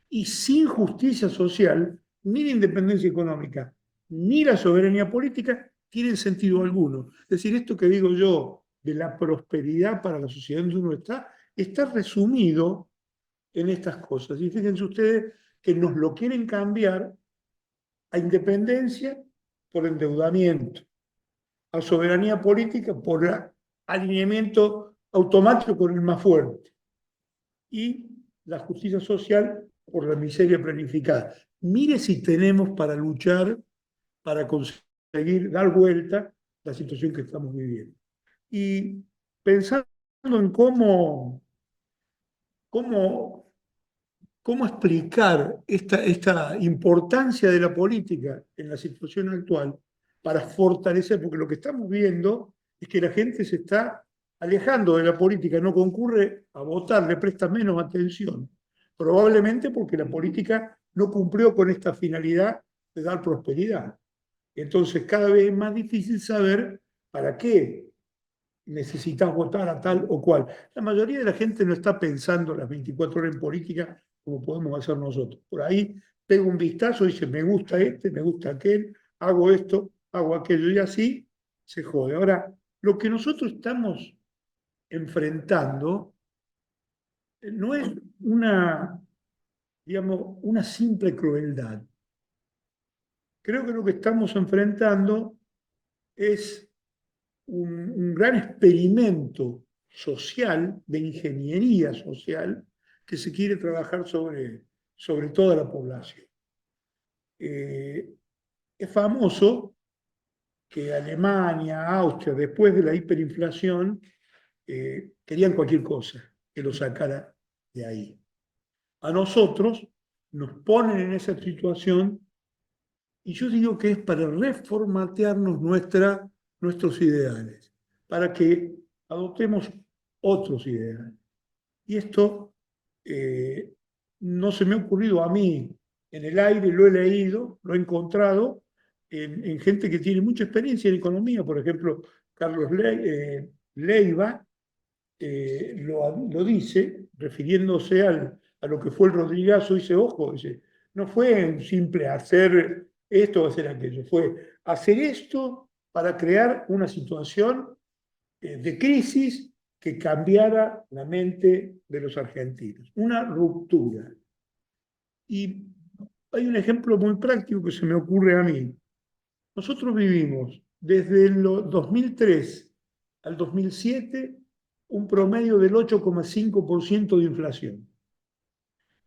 Speaker 4: Y sin justicia social, ni la independencia económica, ni la soberanía política tienen sentido alguno. Es decir, esto que digo yo de la prosperidad para la sociedad donde uno está resumido en estas cosas. Y fíjense ustedes que nos lo quieren cambiar a independencia por endeudamiento, a soberanía política por alineamiento automático con el más fuerte, y la justicia social por la miseria planificada. Mire si tenemos para luchar, para conseguir dar vuelta la situación que estamos viviendo. Y pensando en cómo explicar esta importancia de la política en la situación actual para fortalecer, porque lo que estamos viendo es que la gente se está alejando de la política, no concurre a votar, le presta menos atención, probablemente porque la política no cumplió con esta finalidad de dar prosperidad. Entonces cada vez es más difícil saber para qué necesitas votar a tal o cual. La mayoría de la gente no está pensando las 24 horas en política como podemos hacer nosotros. Por ahí pego un vistazo y dice, me gusta este, me gusta aquel, hago esto, hago aquello, y así se jode. Ahora, lo que nosotros estamos enfrentando no es digamos, una simple crueldad. Creo que lo que estamos enfrentando es un gran experimento social, de ingeniería social, que se quiere trabajar sobre toda la población. Es famoso que Alemania, Austria, después de la hiperinflación, querían cualquier cosa que lo sacara de ahí. A nosotros nos ponen en esa situación y yo digo que es para reformatearnos nuestros ideales, para que adoptemos otros ideales. Y esto no se me ha ocurrido a mí en el aire, lo he leído, lo he encontrado en gente que tiene mucha experiencia en economía, por ejemplo, Carlos Leiva lo dice, refiriéndose a lo que fue el Rodrigazo, dice, ojo, dice, no fue un simple hacer esto o hacer aquello, fue hacer esto para crear una situación de crisis que cambiara la mente de los argentinos, una ruptura. Y hay un ejemplo muy práctico que se me ocurre a mí. Nosotros vivimos desde el 2003 al 2007 un promedio del 8,5% de inflación.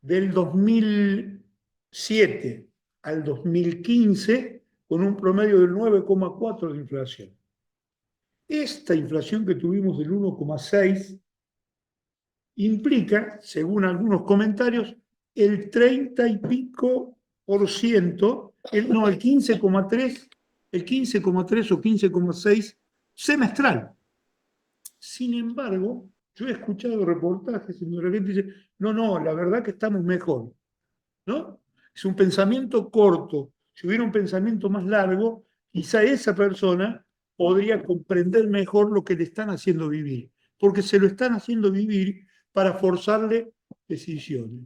Speaker 4: Del 2007 al 2015 con un promedio del 9,4% de inflación. Esta inflación que tuvimos del 1,6 implica, según algunos comentarios, el 30 y pico por ciento, no, el 15,3 o 15,6 semestral. Sin embargo, yo he escuchado reportajes en donde la gente dice, no, la verdad que estamos mejor, ¿no? Es un pensamiento corto. Si hubiera un pensamiento más largo, quizá esa persona podría comprender mejor lo que le están haciendo vivir, porque se lo están haciendo vivir para forzarle decisiones.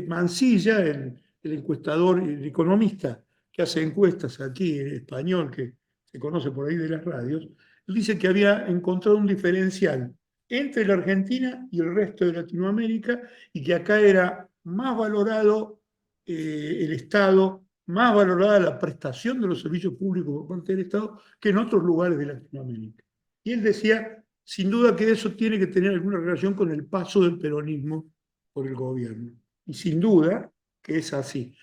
Speaker 4: Mansilla, el encuestador, el economista que hace encuestas aquí en español, que se conoce por ahí de las radios, él dice que había encontrado un diferencial entre la Argentina y el resto de Latinoamérica y que acá era más valorado el Estado, más valorada la prestación de los servicios públicos por parte del Estado que en otros lugares de Latinoamérica. Y él decía, sin duda que eso tiene que tener alguna relación con el paso del peronismo por el gobierno. Y sin duda que es así.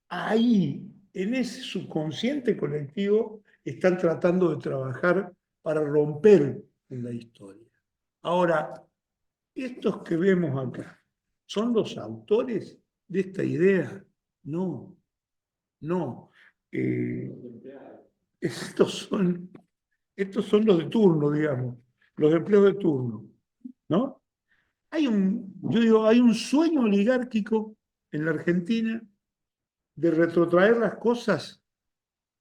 Speaker 4: Ahí, en ese subconsciente colectivo, están tratando de trabajar para romper en la historia. Ahora, estos que vemos acá, ¿son los autores de esta idea? No, no. Estos son los de turno, digamos, los empleos de turno, ¿no? yo digo, hay un sueño oligárquico en la Argentina de retrotraer las cosas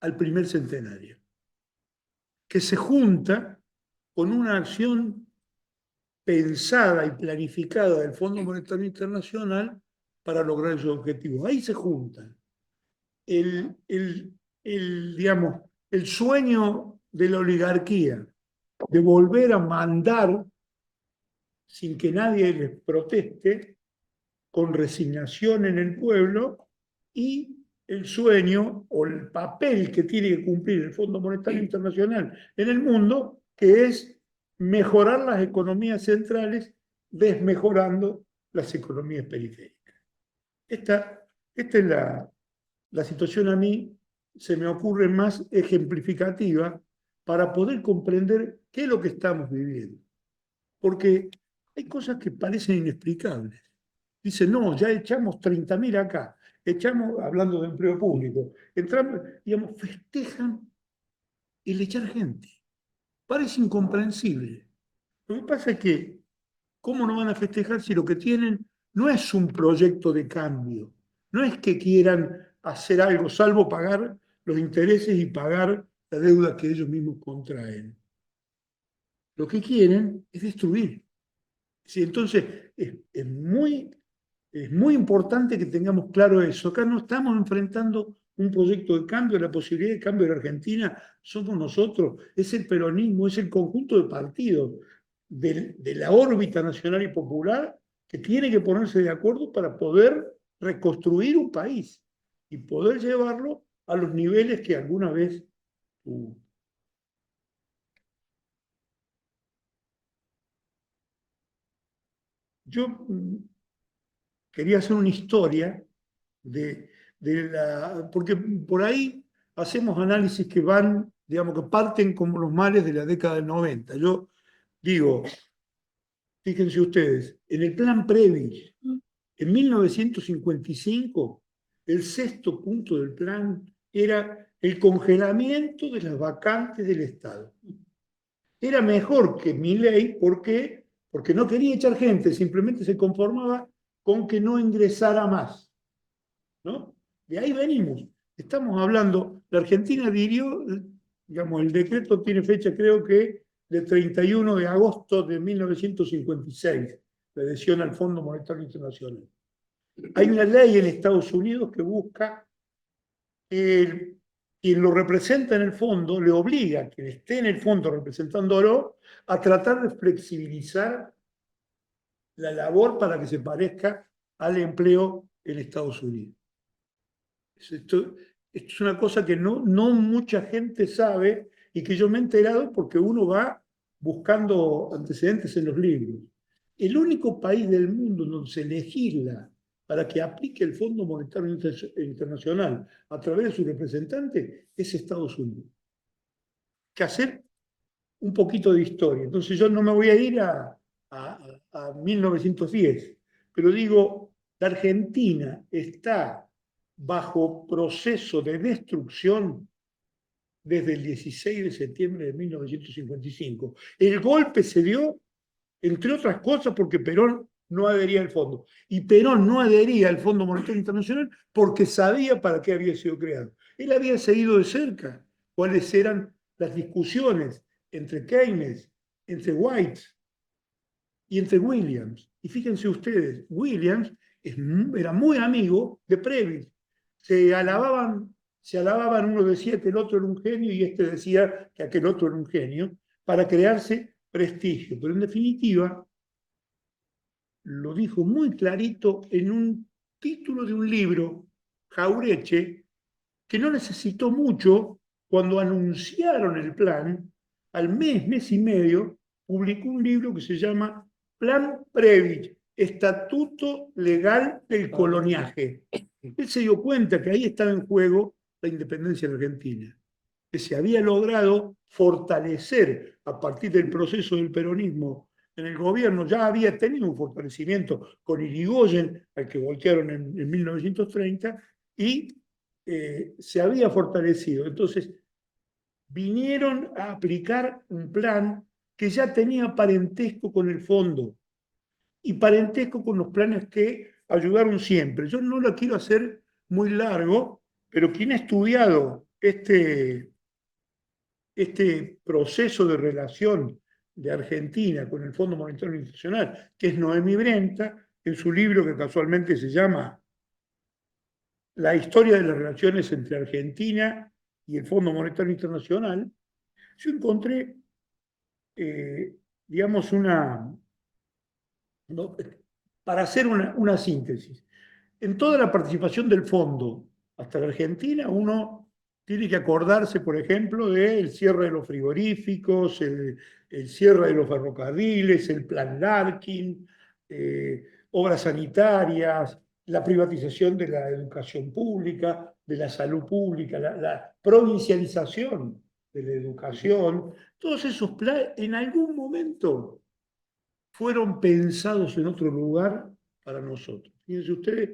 Speaker 4: al primer centenario, que se junta con una acción pensada y planificada del Fondo Monetario Internacional para lograr esos objetivos. Ahí se juntan digamos, el sueño de la oligarquía de volver a mandar sin que nadie les proteste, con resignación en el pueblo, y el sueño o el papel que tiene que cumplir el Fondo Monetario Internacional en el mundo, que es mejorar las economías centrales desmejorando las economías periféricas. Esta es la situación. A mí se me ocurre más ejemplificativa para poder comprender qué es lo que estamos viviendo. Porque hay cosas que parecen inexplicables. Dicen, no, ya echamos 30.000 acá, hablando de empleo público, digamos, festejan el echar gente. Parece incomprensible. Lo que pasa es que, ¿cómo no van a festejar si lo que tienen no es un proyecto de cambio? No es que quieran hacer algo, salvo pagar los intereses y pagar la deuda que ellos mismos contraen. Lo que quieren es destruir. Sí, entonces, es muy importante que tengamos claro eso. Acá no estamos enfrentando un proyecto de cambio, la posibilidad de cambio de la Argentina somos nosotros, es el peronismo, es el conjunto de partidos de la órbita nacional y popular que tiene que ponerse de acuerdo para poder reconstruir un país y poder llevarlo a los niveles que alguna vez tuvo. Yo quería hacer una historia porque por ahí hacemos análisis que van, digamos, que parten como los males de la década del 90. Yo digo, fíjense ustedes, en el plan Previ, en 1955, el sexto punto del plan era el congelamiento de las vacantes del Estado. Era mejor que Milei, ¿por qué? Porque no quería echar gente, simplemente se conformaba con que no ingresara más, ¿no? De ahí venimos. Estamos hablando, la Argentina adhirió, digamos, el decreto tiene fecha creo que de 31 de agosto de 1956, la adhesión al Fondo Monetario Internacional. Hay una ley en Estados Unidos que busca que quien lo representa en el fondo le obliga a quien esté en el fondo representándolo a tratar de flexibilizar la labor para que se parezca al empleo en Estados Unidos. Esto es una cosa que no mucha gente sabe y que yo me he enterado porque uno va buscando antecedentes en los libros. El único país del mundo donde se legisla para que aplique el Fondo Monetario Internacional a través de su representante es Estados Unidos. Que hacer un poquito de historia. Entonces yo no me voy a ir a 1910, pero digo, la Argentina está bajo proceso de destrucción desde el 16 de septiembre de 1955. El golpe se dio, entre otras cosas, porque Perón no adhería al fondo. Y Perón no adhería al Fondo Monetario Internacional porque sabía para qué había sido creado. Él había seguido de cerca cuáles eran las discusiones entre Keynes, entre White y entre Williams. Y fíjense ustedes, Williams era muy amigo de Previs. Se alababan, uno decía que el otro era un genio y este decía que aquel otro era un genio, para crearse prestigio. Pero en definitiva, lo dijo muy clarito en un título de un libro, Jaureche, que no necesitó mucho cuando anunciaron el plan, al mes y medio, publicó un libro que se llama Plan Previ, Estatuto Legal del Coloniaje. Él se dio cuenta que ahí estaba en juego la independencia de Argentina, que se había logrado fortalecer a partir del proceso del peronismo en el gobierno, ya había tenido un fortalecimiento con Irigoyen, al que voltearon en 1930, y se había fortalecido. Entonces, vinieron a aplicar un plan que ya tenía parentesco con el fondo. y parentesco con los planes que ayudaron siempre. Yo no lo quiero hacer muy largo, pero quien ha estudiado este proceso de relación de Argentina con el Fondo Monetario Internacional, que es Noemí Brenta, en su libro que casualmente se llama La historia de las relaciones entre Argentina y el Fondo Monetario Internacional, yo encontré, digamos, ¿no? Para hacer una síntesis. En toda la participación del fondo hasta la Argentina, uno tiene que acordarse, por ejemplo, del cierre de los frigoríficos, el cierre de los ferrocarriles, el plan Larkin, obras sanitarias, la privatización de la educación pública, de la salud pública, la provincialización de la educación. Todos esos planes en algún momento fueron pensados en otro lugar para nosotros. Fíjense ustedes,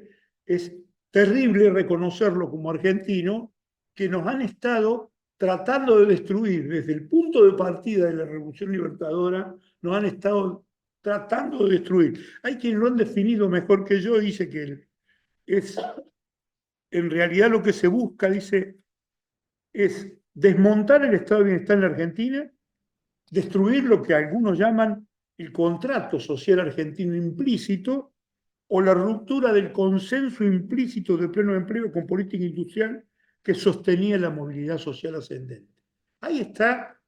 Speaker 4: es terrible reconocerlo como argentino, que nos han estado tratando de destruir desde el punto de partida de la Revolución Libertadora, nos han estado tratando de destruir. Hay quienes lo han definido mejor que yo, dice que es, en realidad lo que se busca, dice, es desmontar el estado de bienestar en la Argentina, destruir lo que algunos llaman el contrato social argentino implícito o la ruptura del consenso implícito de pleno empleo con política industrial que sostenía la movilidad social ascendente. Ahí está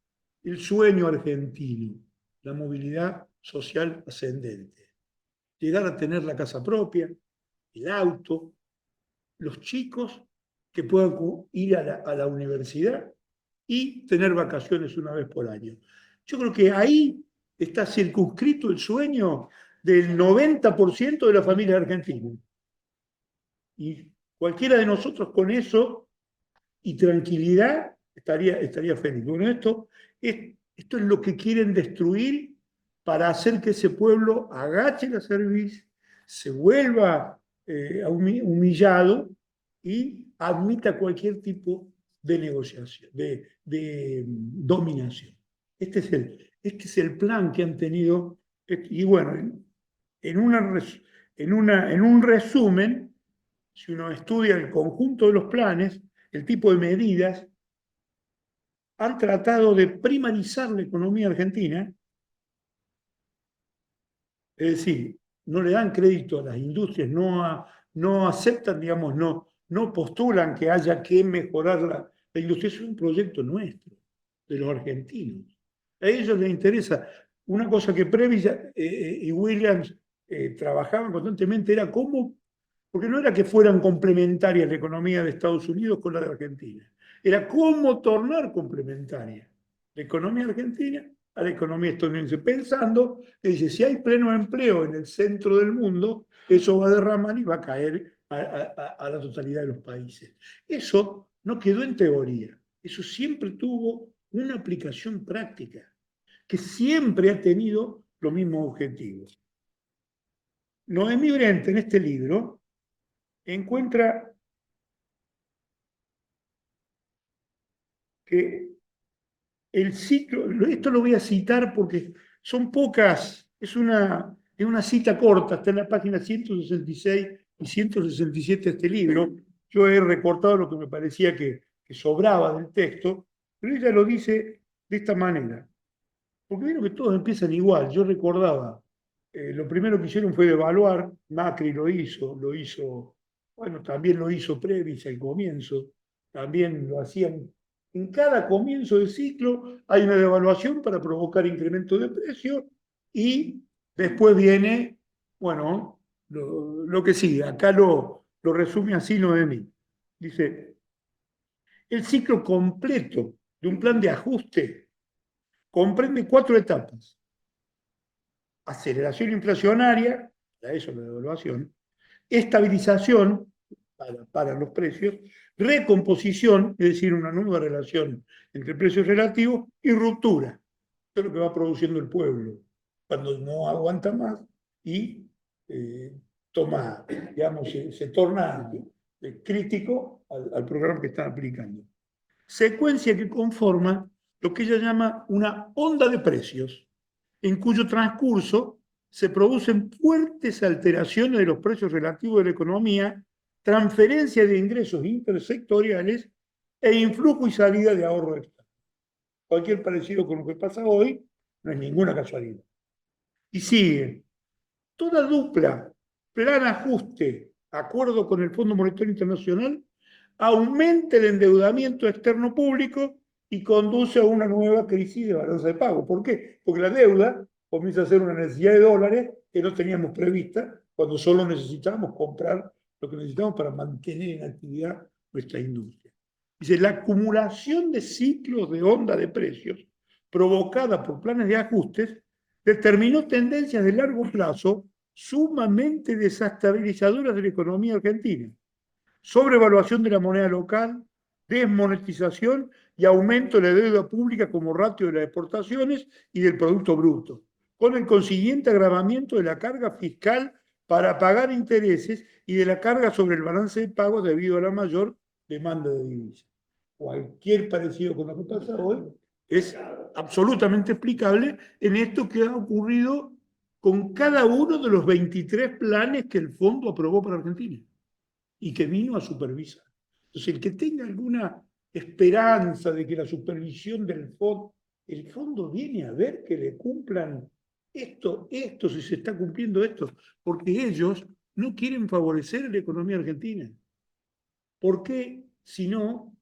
Speaker 4: el sueño argentino, la movilidad social ascendente. Llegar a tener la casa propia, el auto, los chicos que puedan ir a la universidad y tener vacaciones una vez por año. Yo creo que ahí está circunscrito el sueño del 90% de la familia argentina. Y cualquiera de nosotros con eso y tranquilidad estaría feliz. Bueno, esto es lo que quieren destruir para hacer que ese pueblo agache la cerviz, se vuelva humillado y admita cualquier tipo de negociación, de dominación. Este es el plan que han tenido. Y bueno, en un resumen, si uno estudia el conjunto de los planes, el tipo de medidas, han tratado de primarizar la economía argentina, es decir, no le dan crédito a las industrias, no aceptan, digamos, no postulan que haya que mejorar la industria. Es un proyecto nuestro, de los argentinos. A ellos les interesa. Una cosa que Previs y Williams trabajaban constantemente era cómo, porque no era que fueran complementarias la economía de Estados Unidos con la de Argentina, era cómo tornar complementaria la economía argentina a la economía estadounidense, pensando que dice, si hay pleno empleo en el centro del mundo, eso va a derramar y va a caer a la totalidad de los países. Eso no quedó en teoría, eso siempre tuvo una aplicación práctica, que siempre ha tenido los mismos objetivos. Noemí Brenta en este libro encuentra que el ciclo, esto lo voy a citar porque son pocas, es una cita corta, está en la página 166 y 167 de este libro. Yo he recortado lo que me parecía que sobraba del texto, pero ella lo dice de esta manera. Porque vieron que todos empiezan igual. Yo recordaba, lo primero que hicieron fue devaluar, Macri lo hizo, bueno, también lo hizo Previs al comienzo, también lo hacían. En cada comienzo de ciclo hay una devaluación para provocar incremento de precio y después viene, bueno, lo que sigue. Acá lo resume así Noemí. Dice, el ciclo completo de un plan de ajuste comprende 4 etapas. Aceleración inflacionaria, para eso la devaluación, estabilización para los precios, recomposición, es decir, una nueva relación entre precios relativos, y ruptura. Esto es lo que va produciendo el pueblo, cuando no aguanta más y toma, digamos, se torna crítico al programa que están aplicando. Secuencia que conforma lo que ella llama una onda de precios, en cuyo transcurso se producen fuertes alteraciones de los precios relativos de la economía, transferencia de ingresos intersectoriales e influjo y salida de ahorro externo. Cualquier parecido con lo que pasa hoy no es ninguna casualidad. Y sigue. Toda dupla, plan ajuste, acuerdo con el Fondo Monetario Internacional, aumenta el endeudamiento externo público y conduce a una nueva crisis de balanza de pago. ¿Por qué? Porque la deuda comienza a ser una necesidad de dólares que no teníamos prevista cuando solo necesitábamos comprar lo que necesitamos para mantener en actividad nuestra industria. Dice, la acumulación de ciclos de onda de precios provocada por planes de ajustes determinó tendencias de largo plazo sumamente desestabilizadoras de la economía argentina. Sobrevaluación de la moneda local, desmonetización y aumento de la deuda pública como ratio de las exportaciones y del Producto Bruto, con el consiguiente agravamiento de la carga fiscal para pagar intereses y de la carga sobre el balance de pagos debido a la mayor demanda de divisas. Cualquier parecido con lo que pasa hoy es absolutamente explicable en esto que ha ocurrido con cada uno de los 23 planes que el fondo aprobó para Argentina y que vino a supervisar. Entonces, el que tenga alguna esperanza de que la supervisión del fondo, el fondo viene a ver que le cumplan esto, si se está cumpliendo esto, porque ellos no quieren favorecer la economía argentina. ¿Por qué, si no,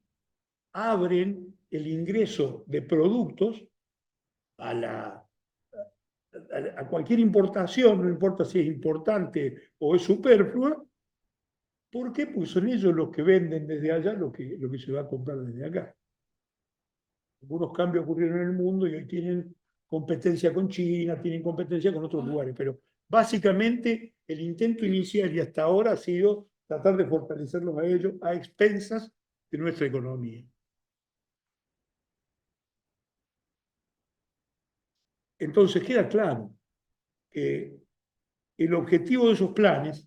Speaker 4: abren el ingreso de productos a cualquier importación, no importa si es importante o es superflua? ¿Por qué? Porque son ellos los que venden desde allá lo que se va a comprar desde acá. Algunos cambios ocurrieron en el mundo y hoy tienen competencia con China, tienen competencia con otros lugares, pero básicamente el intento inicial y hasta ahora ha sido tratar de fortalecerlos a ellos a expensas de nuestra economía. Entonces queda claro que el objetivo de esos planes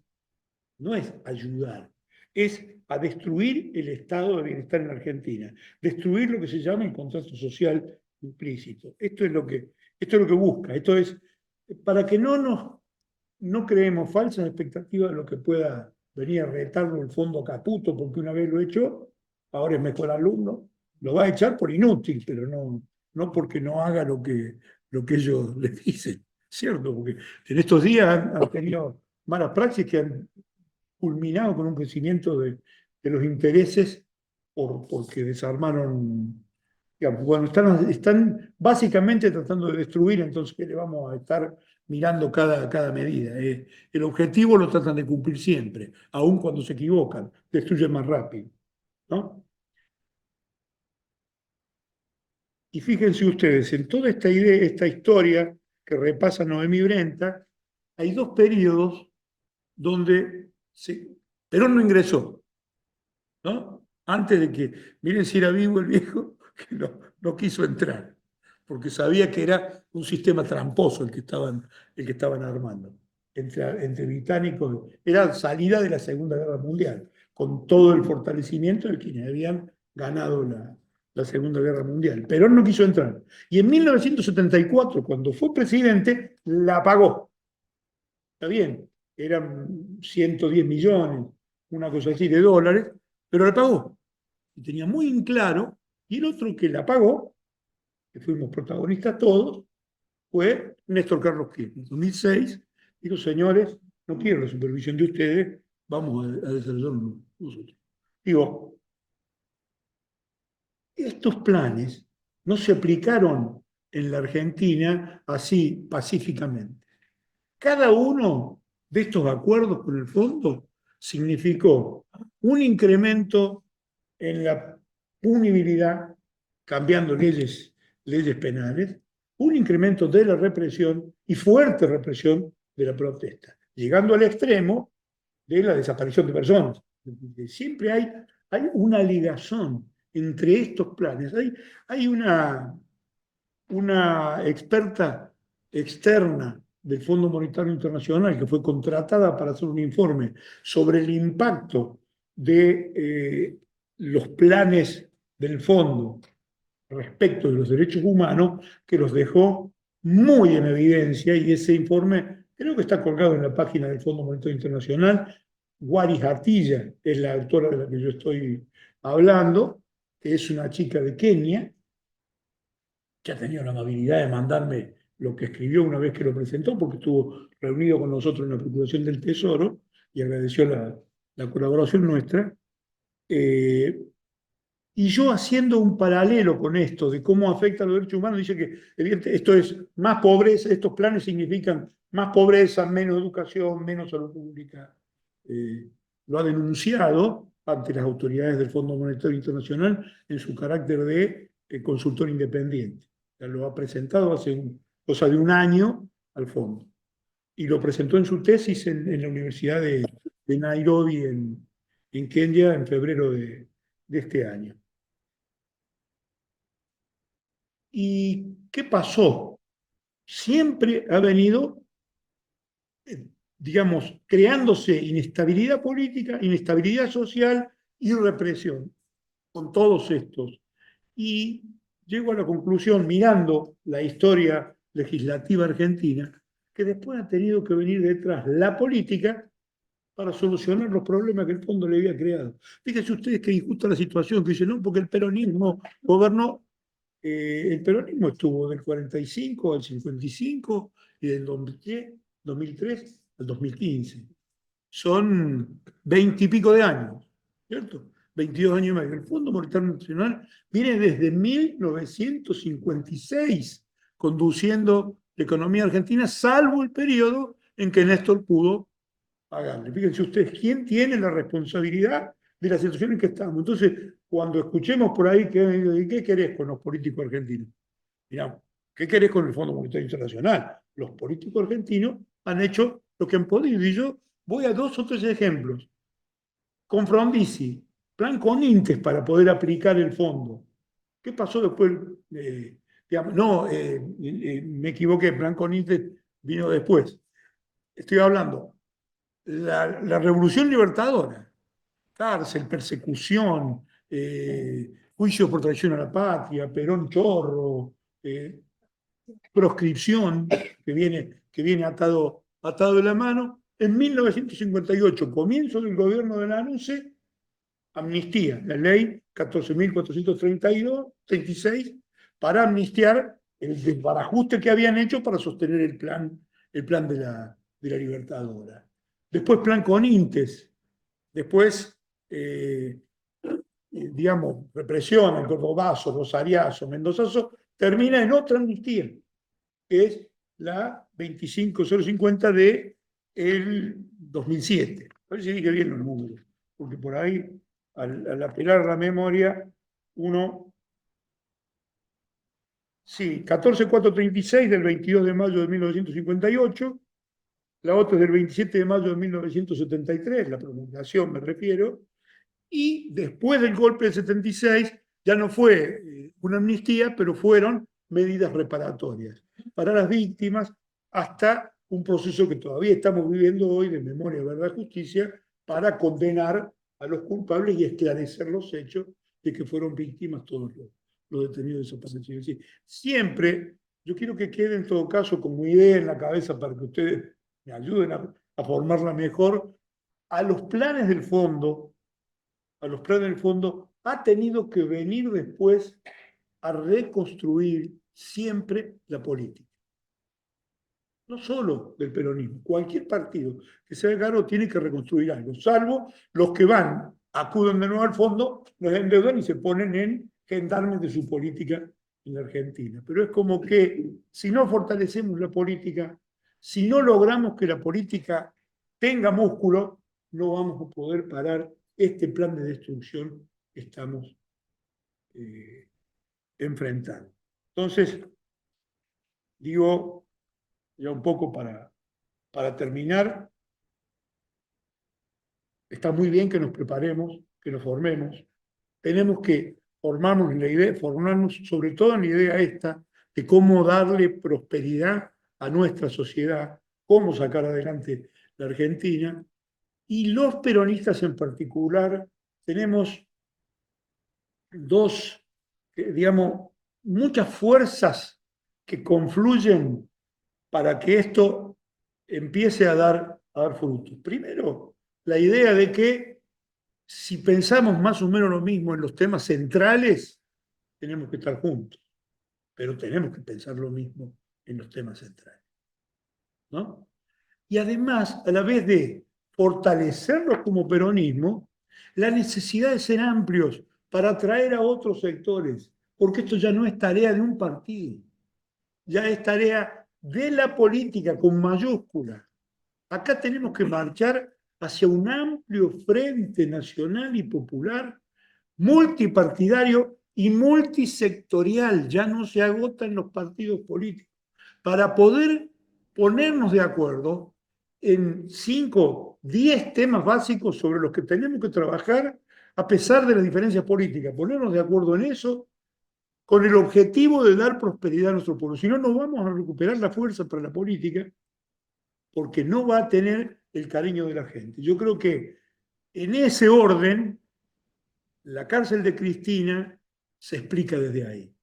Speaker 4: no es ayudar, es a destruir el estado de bienestar en la Argentina, destruir lo que se llama el contrato social implícito. Esto es lo que busca, esto es para que no creemos falsas expectativas de lo que pueda venir a retarlo el fondo Caputo, porque una vez lo echó, ahora es mejor alumno, lo va a echar por inútil, pero no porque no haga lo que ellos le dicen, ¿cierto? Porque en estos días han tenido malas praxis que han culminado con un crecimiento de los intereses porque desarmaron, digamos, bueno, están básicamente tratando de destruir, entonces que le vamos a estar mirando cada medida. El objetivo lo tratan de cumplir siempre, aun cuando se equivocan, destruyen más rápido, ¿no? Y fíjense ustedes, en toda esta historia que repasa Noemí Brenta, hay dos periodos donde Perón no ingresó, ¿no? Antes de que, miren si era vivo el viejo, que no quiso entrar, porque sabía que era un sistema tramposo el que estaban armando entre británicos. Era salida de la Segunda Guerra Mundial, con todo el fortalecimiento de quienes habían ganado la Segunda Guerra Mundial. Perón no quiso entrar. Y en 1974, cuando fue presidente, la pagó. Está bien, eran 110 millones, una cosa así, de dólares, pero la pagó. Y tenía muy en claro, y el otro que la pagó, que fuimos protagonistas todos, fue Néstor Carlos Kirchner. En 2006 dijo, señores, no quiero la supervisión de ustedes, vamos a desarrollarlo nosotros. Digo, estos planes no se aplicaron en la Argentina así pacíficamente. Cada uno de estos acuerdos con el fondo significó un incremento en la punibilidad, cambiando leyes penales, un incremento de la represión y fuerte represión de la protesta, llegando al extremo de la desaparición de personas. Siempre hay una ligazón entre estos planes. Hay una experta externa del Fondo Monetario Internacional que fue contratada para hacer un informe sobre el impacto de los planes del fondo respecto de los derechos humanos, que los dejó muy en evidencia, y ese informe creo que está colgado en la página del Fondo Monetario Internacional. Waris Artilla es la autora de la que yo estoy hablando, que es una chica de Kenia, que ha tenido la amabilidad de mandarme lo que escribió una vez que lo presentó, porque estuvo reunido con nosotros en la Procuración del Tesoro y agradeció la colaboración nuestra. Y yo haciendo un paralelo con esto de cómo afecta a los derechos humanos, dice que evidente, esto es más pobreza, estos planes significan más pobreza, menos educación, menos salud pública. Lo ha denunciado ante las autoridades del Fondo Monetario Internacional en su carácter de consultor independiente. Ya lo ha presentado hace cosa de un año al fondo. Y lo presentó en su tesis en la Universidad de Nairobi, en Kenia, en febrero de este año. ¿Y qué pasó? Siempre ha venido, digamos, creándose inestabilidad política, inestabilidad social y represión con todos estos. Y llego a la conclusión, mirando la historia legislativa argentina, que después ha tenido que venir detrás la política para solucionar los problemas que el fondo le había creado. Fíjense ustedes qué injusta la situación, que dicen, no, porque el peronismo gobernó. El peronismo estuvo del 45 al 55 y del 2003 al 2015. Son 20 y pico de años, ¿cierto? 22 años y medio. El Fondo Monetario Nacional viene desde 1956 conduciendo la economía argentina, salvo el periodo en que Néstor pudo pagarle. Fíjense ustedes, ¿quién tiene la responsabilidad de la situación en que estamos? Entonces, cuando escuchemos por ahí, ¿qué querés con los políticos argentinos? Mirá, ¿qué querés con el Fondo Monetario Internacional? Los políticos argentinos han hecho lo que han podido. Y yo voy a 2 o 3 ejemplos. Con Frondizi, plan con Intes para poder aplicar el fondo. ¿Qué pasó después? Me equivoqué, plan con Intes vino después. Estoy hablando la Revolución Libertadora, cárcel, persecución, juicio por traición a la patria, Perón Chorro, proscripción, que viene atado de la mano. En 1958, comienzo del gobierno de la NUCE, amnistía, la ley 14.436, para amnistiar el desbarajuste que habían hecho para sostener el plan de la Libertadora. Después plan con Intes, después, digamos, represión, el Cordobazo, Rosariazo, Mendozazo, termina en otra amnistía, que es la 25050 de el 2007. A ver si dije bien los números, porque por ahí, al apelar a la memoria, uno... Sí, 14436 del 22 de mayo de 1958, la otra es del 27 de mayo de 1973, la promulgación me refiero, y después del golpe del 76 ya no fue una amnistía, pero fueron medidas reparatorias para las víctimas hasta un proceso que todavía estamos viviendo hoy de memoria, verdad, justicia, para condenar a los culpables y esclarecer los hechos de que fueron víctimas todos los detenidos desaparecidos. Es decir, siempre, yo quiero que quede en todo caso como idea en la cabeza para que ustedes me ayuden a formarla mejor, a los planes del fondo ha tenido que venir después a reconstruir siempre la política. No solo del peronismo, cualquier partido que se haga cargo tiene que reconstruir algo, salvo los que acuden de nuevo al fondo, los endeudan y se ponen en gendarmes de su política en la Argentina. Pero es como que si no fortalecemos la política, si no logramos que la política tenga músculo, no vamos a poder parar este plan de destrucción que estamos enfrentando. Entonces, digo, ya un poco para terminar, está muy bien que nos preparemos, que nos formemos. Tenemos que formarnos sobre todo en la idea esta de cómo darle prosperidad a nuestra sociedad, cómo sacar adelante la Argentina. Y los peronistas en particular tenemos digamos, muchas fuerzas que confluyen para que esto empiece a dar frutos. Primero, la idea de que si pensamos más o menos lo mismo en los temas centrales, tenemos que estar juntos, pero tenemos que pensar lo mismo en los temas centrales, ¿no? Y además, a la vez de fortalecerlos como peronismo, la necesidad de ser amplios para atraer a otros sectores, porque esto ya no es tarea de un partido, ya es tarea de la política con mayúscula. Acá tenemos que marchar hacia un amplio frente nacional y popular, multipartidario y multisectorial, ya no se agotan los partidos políticos, para poder ponernos de acuerdo en 5, 10 temas básicos sobre los que tenemos que trabajar a pesar de las diferencias políticas, ponernos de acuerdo en eso con el objetivo de dar prosperidad a nuestro pueblo. Si no, no vamos a recuperar la fuerza para la política porque no va a tener el cariño de la gente. Yo creo que en ese orden, la cárcel de Cristina se explica desde ahí.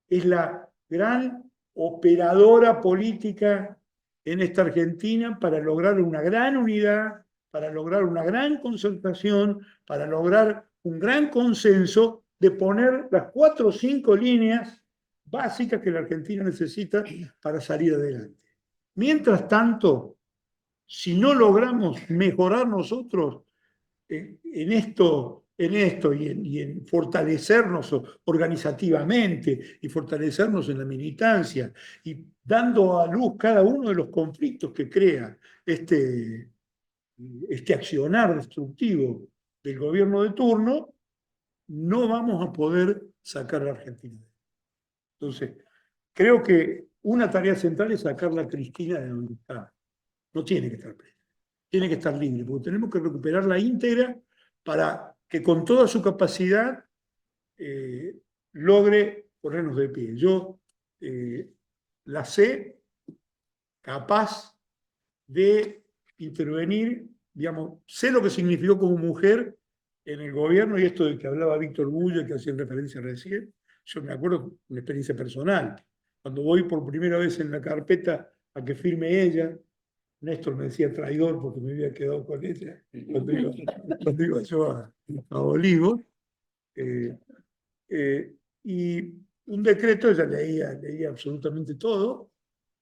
Speaker 4: Es la gran operadora política en esta Argentina para lograr una gran unidad, para lograr una gran concertación, para lograr un gran consenso de poner las 4 o 5 líneas básicas que la Argentina necesita para salir adelante. Mientras tanto, si no logramos mejorar nosotros en esto y en fortalecernos organizativamente y fortalecernos en la militancia y dando a luz cada uno de los conflictos que crea este accionar destructivo del gobierno de turno, no vamos a poder sacar a la Argentina. Entonces, creo que una tarea central es sacar a Cristina de donde está. No tiene que estar presa, tiene que estar libre, porque tenemos que recuperarla íntegra para que con toda su capacidad logre ponernos de pie. Yo la sé capaz de intervenir, digamos, sé lo que significó como mujer en el gobierno y esto de que hablaba Víctor Bulla, que hacía referencia recién, yo me acuerdo de una experiencia personal. Cuando voy por primera vez en la carpeta a que firme ella, Néstor me decía traidor porque me había quedado con ella cuando iba yo a Olivos. Eh, y un decreto, ella leía absolutamente todo.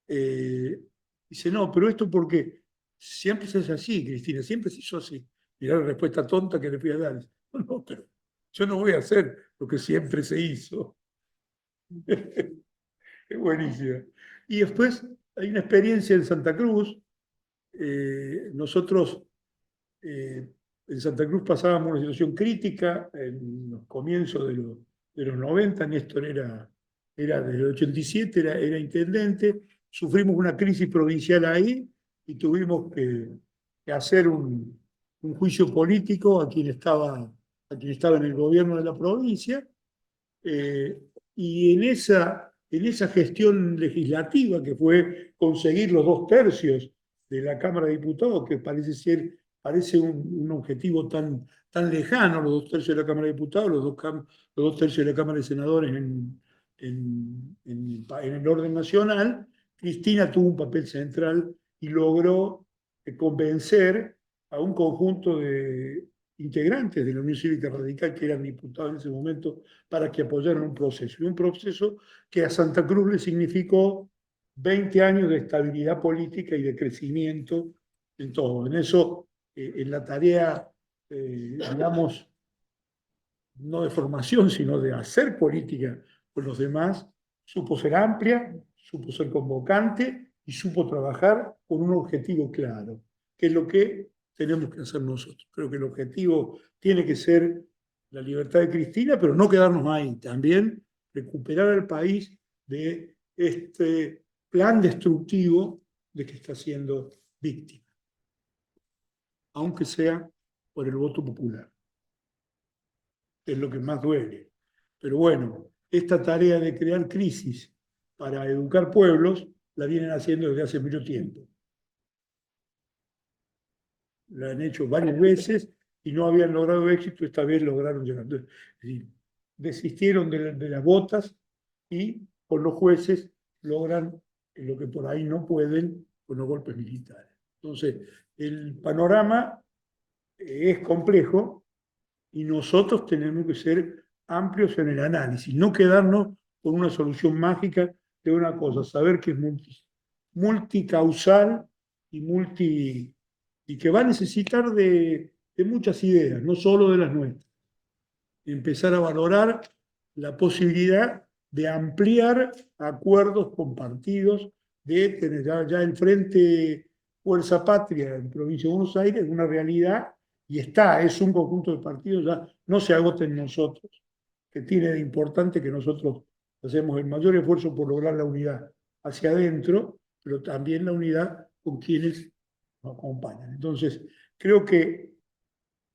Speaker 4: Dice, no, pero esto porque siempre se hace así, Cristina, siempre se hizo así. Mirá la respuesta tonta que le fui a dar. No, no, pero yo no voy a hacer lo que siempre se hizo. Es buenísima. Y después hay una experiencia en Santa Cruz. Nosotros en Santa Cruz pasábamos una situación crítica en los comienzos de los 90. Néstor era del 87, era intendente. Sufrimos una crisis provincial ahí y tuvimos que hacer un juicio político a quien estaba en el gobierno de la provincia. Y en esa gestión legislativa, que fue conseguir los 2/3 de la Cámara de Diputados, que parece un objetivo tan lejano, los 2/3 de la Cámara de Diputados, los 2/3 de la Cámara de Senadores en el orden nacional, Cristina tuvo un papel central y logró convencer a un conjunto de integrantes de la Unión Cívica Radical que eran diputados en ese momento para que apoyaran un proceso. Y un proceso que a Santa Cruz le significó 20 años de estabilidad política y de crecimiento en todo. En eso, en la tarea, digamos, no de formación, sino de hacer política con los demás, supo ser amplia, supo ser convocante y supo trabajar con un objetivo claro, que es lo que tenemos que hacer nosotros. Creo que el objetivo tiene que ser la libertad de Cristina, pero no quedarnos ahí. También recuperar al país de este plan destructivo de que está siendo víctima, aunque sea por el voto popular. Es lo que más duele. Pero bueno, esta tarea de crear crisis para educar pueblos la vienen haciendo desde hace mucho tiempo. La han hecho varias veces y no habían logrado éxito, esta vez lograron llegar. Es decir, desistieron de las botas y con los jueces logran lo que por ahí no pueden con los golpes militares. Entonces, el panorama es complejo y nosotros tenemos que ser amplios en el análisis, no quedarnos con una solución mágica de una cosa, saber que es multicausal y que va a necesitar de muchas ideas, no solo de las nuestras. Empezar a valorar la posibilidad de ampliar acuerdos compartidos, de tener ya el Frente Fuerza Patria en Provincia de Buenos Aires, es una realidad y es un conjunto de partidos, ya no se agoten nosotros, que tiene de importante que nosotros hacemos el mayor esfuerzo por lograr la unidad hacia adentro, pero también la unidad con quienes nos acompañan. Entonces, creo que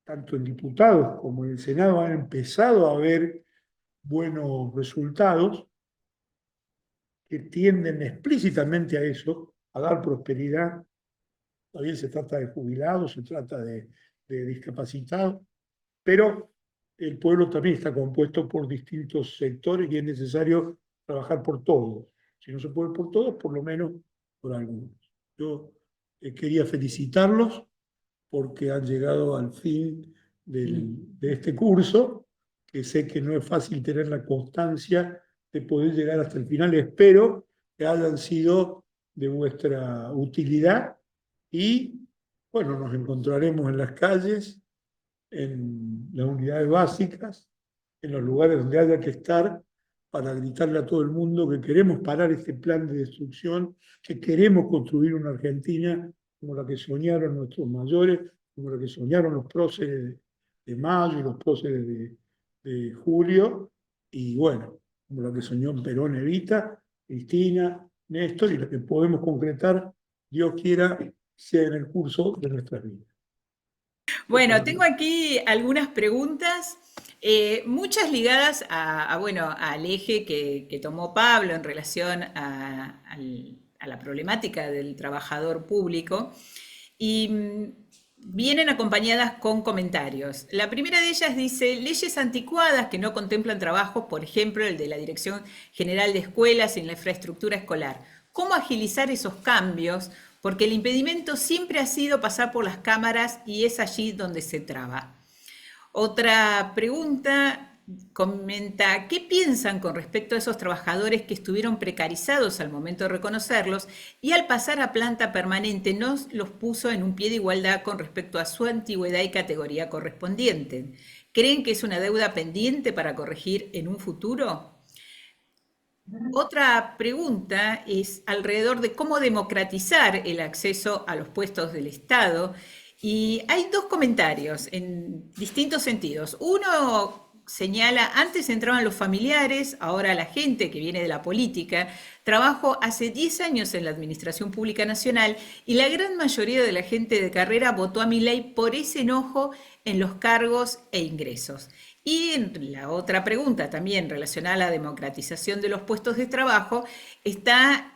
Speaker 4: tanto en diputados como en el Senado han empezado a haber buenos resultados que tienden explícitamente a eso, a dar prosperidad. También se trata de jubilados, se trata de discapacitados, pero el pueblo también está compuesto por distintos sectores y es necesario trabajar por todos. Si no se puede por todos, por lo menos por algunos. Yo quería felicitarlos porque han llegado al fin de este curso, que sé que no es fácil tener la constancia de poder llegar hasta el final. Espero que hayan sido de vuestra utilidad y, bueno, nos encontraremos en las calles, en las unidades básicas, en los lugares donde haya que estar, para gritarle a todo el mundo que queremos parar este plan de destrucción, que queremos construir una Argentina como la que soñaron nuestros mayores, como la que soñaron los próceres de Mayo y los próceres de Julio, y bueno, como la que soñó Perón, Evita, Cristina, Néstor, y la que podemos concretar, Dios quiera, sea en el curso de nuestras vidas.
Speaker 2: Bueno, tengo aquí algunas preguntas, muchas ligadas bueno, al eje que tomó Pablo en relación a la problemática del trabajador público y vienen acompañadas con comentarios. La primera de ellas dice, leyes anticuadas que no contemplan trabajos, por ejemplo, el de la Dirección General de Escuelas en la infraestructura escolar. ¿Cómo agilizar esos cambios? Porque el impedimento siempre ha sido pasar por las cámaras y es allí donde se traba. Otra pregunta comenta, ¿qué piensan con respecto a esos trabajadores que estuvieron precarizados al momento de reconocerlos y al pasar a planta permanente no los puso en un pie de igualdad con respecto a su antigüedad y categoría correspondiente? ¿Creen que es una deuda pendiente para corregir en un futuro? Otra pregunta es alrededor de cómo democratizar el acceso a los puestos del Estado. Y hay dos comentarios en distintos sentidos. Uno señala, antes entraban los familiares, ahora la gente que viene de la política. Trabajo hace 10 años en la Administración Pública Nacional y la gran mayoría de la gente de carrera votó a Milei por ese enojo en los cargos e ingresos. Y en la otra pregunta, también relacionada a la democratización de los puestos de trabajo, está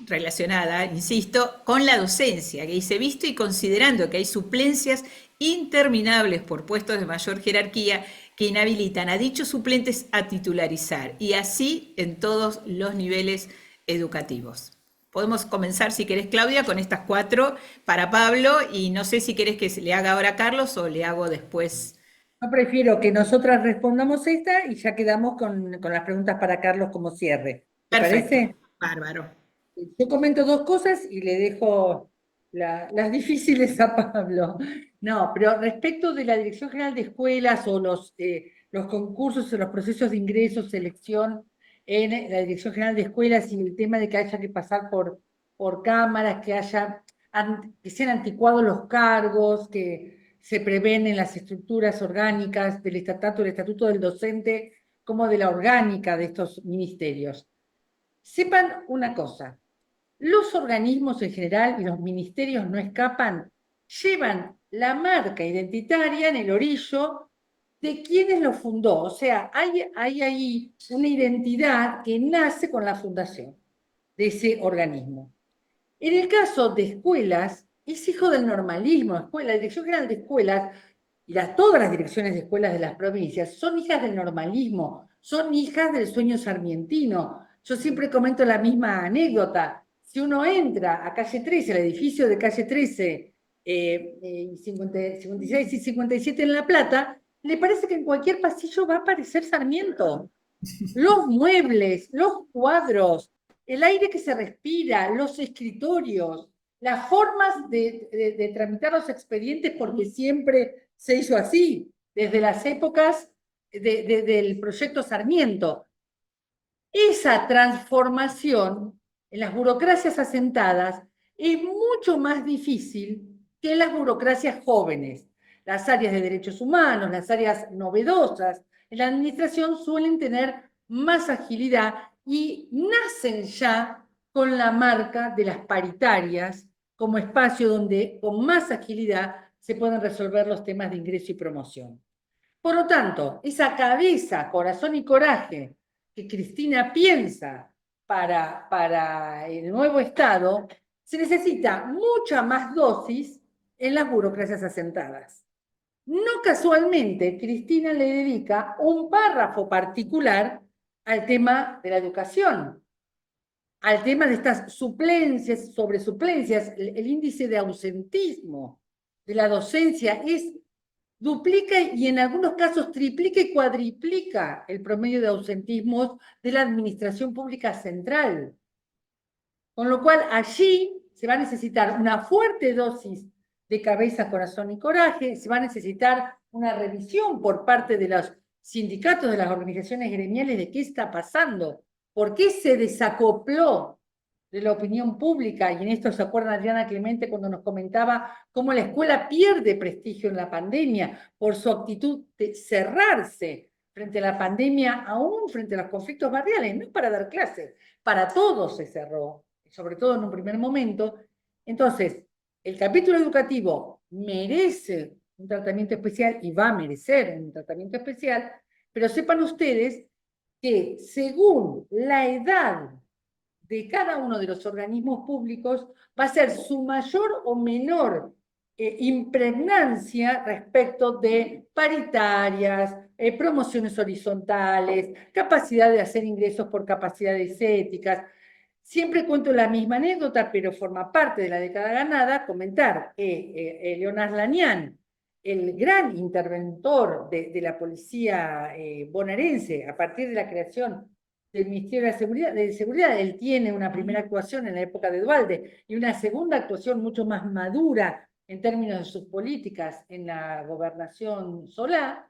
Speaker 2: relacionada, insisto, con la docencia, que dice, visto y considerando que hay suplencias interminables por puestos de mayor jerarquía que inhabilitan a dichos suplentes a titularizar, y así en todos los niveles educativos. Podemos comenzar, si querés, Claudia, con estas 4 para Pablo, y no sé si querés que le haga ahora a Carlos o le hago después.
Speaker 1: Yo prefiero que nosotras respondamos esta y ya quedamos con las preguntas para Carlos como cierre. ¿Te
Speaker 2: Perfecto,
Speaker 1: parece?
Speaker 2: bárbaro.
Speaker 1: Yo comento 2 cosas y le dejo las difíciles a Pablo. No, pero respecto de la Dirección General de Escuelas o los concursos o los procesos de ingreso, selección en la Dirección General de Escuelas y el tema de que haya que pasar por cámaras, que sean anticuados los cargos, que se prevén en las estructuras orgánicas del estatuto del docente, como de la orgánica de estos ministerios. Sepan una cosa, los organismos en general y los ministerios no escapan, llevan la marca identitaria en el orillo de quienes lo fundó. O sea, hay ahí una identidad que nace con la fundación de ese organismo. En el caso de escuelas, es hijo del normalismo. La Dirección General de Escuelas y todas las direcciones de escuelas de las provincias son hijas del normalismo, son hijas del sueño sarmientino. Yo siempre comento la misma anécdota. Si uno entra a calle 13, al edificio de calle 13, 56 y 57 en La Plata, le parece que en cualquier pasillo va a aparecer Sarmiento. Los muebles, los cuadros, el aire que se respira, los escritorios, las formas de tramitar los expedientes, porque siempre se hizo así, desde las épocas del proyecto Sarmiento. Esa transformación en las burocracias asentadas es mucho más difícil que en las burocracias jóvenes. Las áreas de derechos humanos, las áreas novedosas en la administración suelen tener más agilidad y nacen ya con la marca de las paritarias como espacio donde con más agilidad se pueden resolver los temas de ingreso y promoción. Por lo tanto, esa cabeza, corazón y coraje que Cristina piensa para el nuevo Estado, se necesita mucha más dosis en las burocracias asentadas. No casualmente, Cristina le dedica un párrafo particular al tema de la educación, al tema de estas suplencias, sobre suplencias, el índice de ausentismo de la docencia duplica y en algunos casos triplica y cuadriplica el promedio de ausentismos de la administración pública central. Con lo cual allí se va a necesitar una fuerte dosis de cabeza, corazón y coraje, se va a necesitar una revisión por parte de los sindicatos, de las organizaciones gremiales, de qué está pasando, por qué se desacopló de la opinión pública, y en esto se acuerda Adriana Clemente cuando nos comentaba cómo la escuela pierde prestigio en la pandemia por su actitud de cerrarse frente a la pandemia, aún frente a los conflictos barriales, no para dar clases, para todos se cerró, sobre todo en un primer momento. Entonces, el capítulo educativo merece un tratamiento especial y va a merecer un tratamiento especial, pero sepan ustedes que según la edad de cada uno de los organismos públicos va a ser su mayor o menor impregnancia respecto de paritarias, promociones horizontales, capacidad de hacer ingresos por capacidades éticas. Siempre cuento la misma anécdota, pero forma parte de la década ganada, comentar que Leonard Lanián, el gran interventor de la policía bonaerense, a partir de la creación del Ministerio de Seguridad, él tiene una primera actuación en la época de Duhalde y una segunda actuación mucho más madura en términos de sus políticas en la gobernación Solá,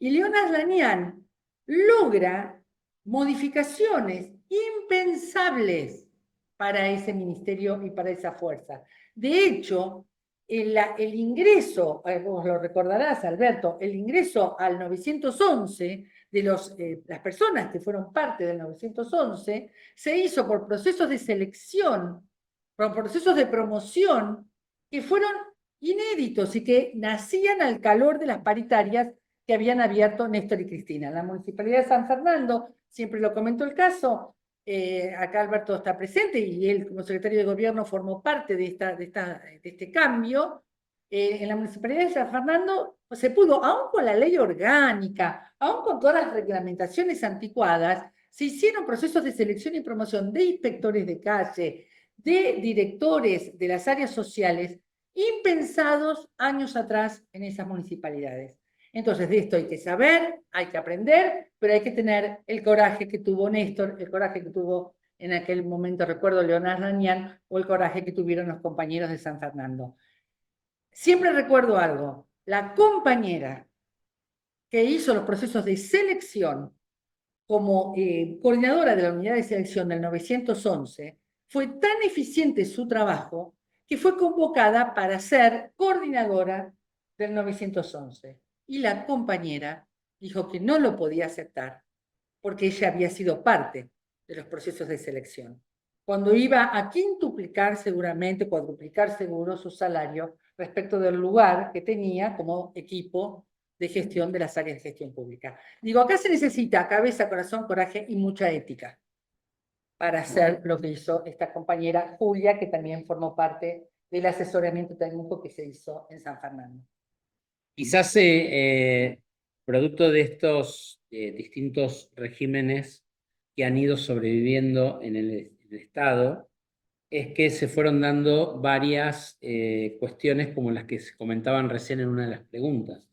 Speaker 1: y Leonard Lanián logra modificaciones impensables para ese ministerio y para esa fuerza. De hecho, el ingreso, vos lo recordarás, Alberto, el ingreso al 911 de las personas que fueron parte del 911 se hizo por procesos de selección, por procesos de promoción que fueron inéditos y que nacían al calor de las paritarias que habían abierto Néstor y Cristina. La Municipalidad de San Fernando, siempre lo comentó el caso, acá Alberto está presente y él como secretario de gobierno formó parte de este cambio. En la Municipalidad de San Fernando se pudo, aún con la ley orgánica, aún con todas las reglamentaciones anticuadas, se hicieron procesos de selección y promoción de inspectores de calle, de directores de las áreas sociales, impensados años atrás en esas municipalidades. Entonces, de esto hay que saber, hay que aprender, pero hay que tener el coraje que tuvo Néstor, el coraje que tuvo en aquel momento, recuerdo, Leonard Lanián, o el coraje que tuvieron los compañeros de San Fernando. Siempre recuerdo algo, la compañera que hizo los procesos de selección como coordinadora de la unidad de selección del 911, fue tan eficiente su trabajo que fue convocada para ser coordinadora del 911. Y la compañera dijo que no lo podía aceptar porque ella había sido parte de los procesos de selección. Cuando iba a quintuplicar seguramente, cuadruplicar seguro su salario respecto del lugar que tenía como equipo de gestión de las áreas de gestión pública. Digo, acá se necesita cabeza, corazón, coraje y mucha ética para hacer lo que hizo esta compañera Julia, que también formó parte del asesoramiento técnico que se hizo en San Fernando.
Speaker 3: Quizás producto de estos distintos regímenes que han ido sobreviviendo en el Estado, es que se fueron dando varias cuestiones como las que se comentaban recién en una de las preguntas.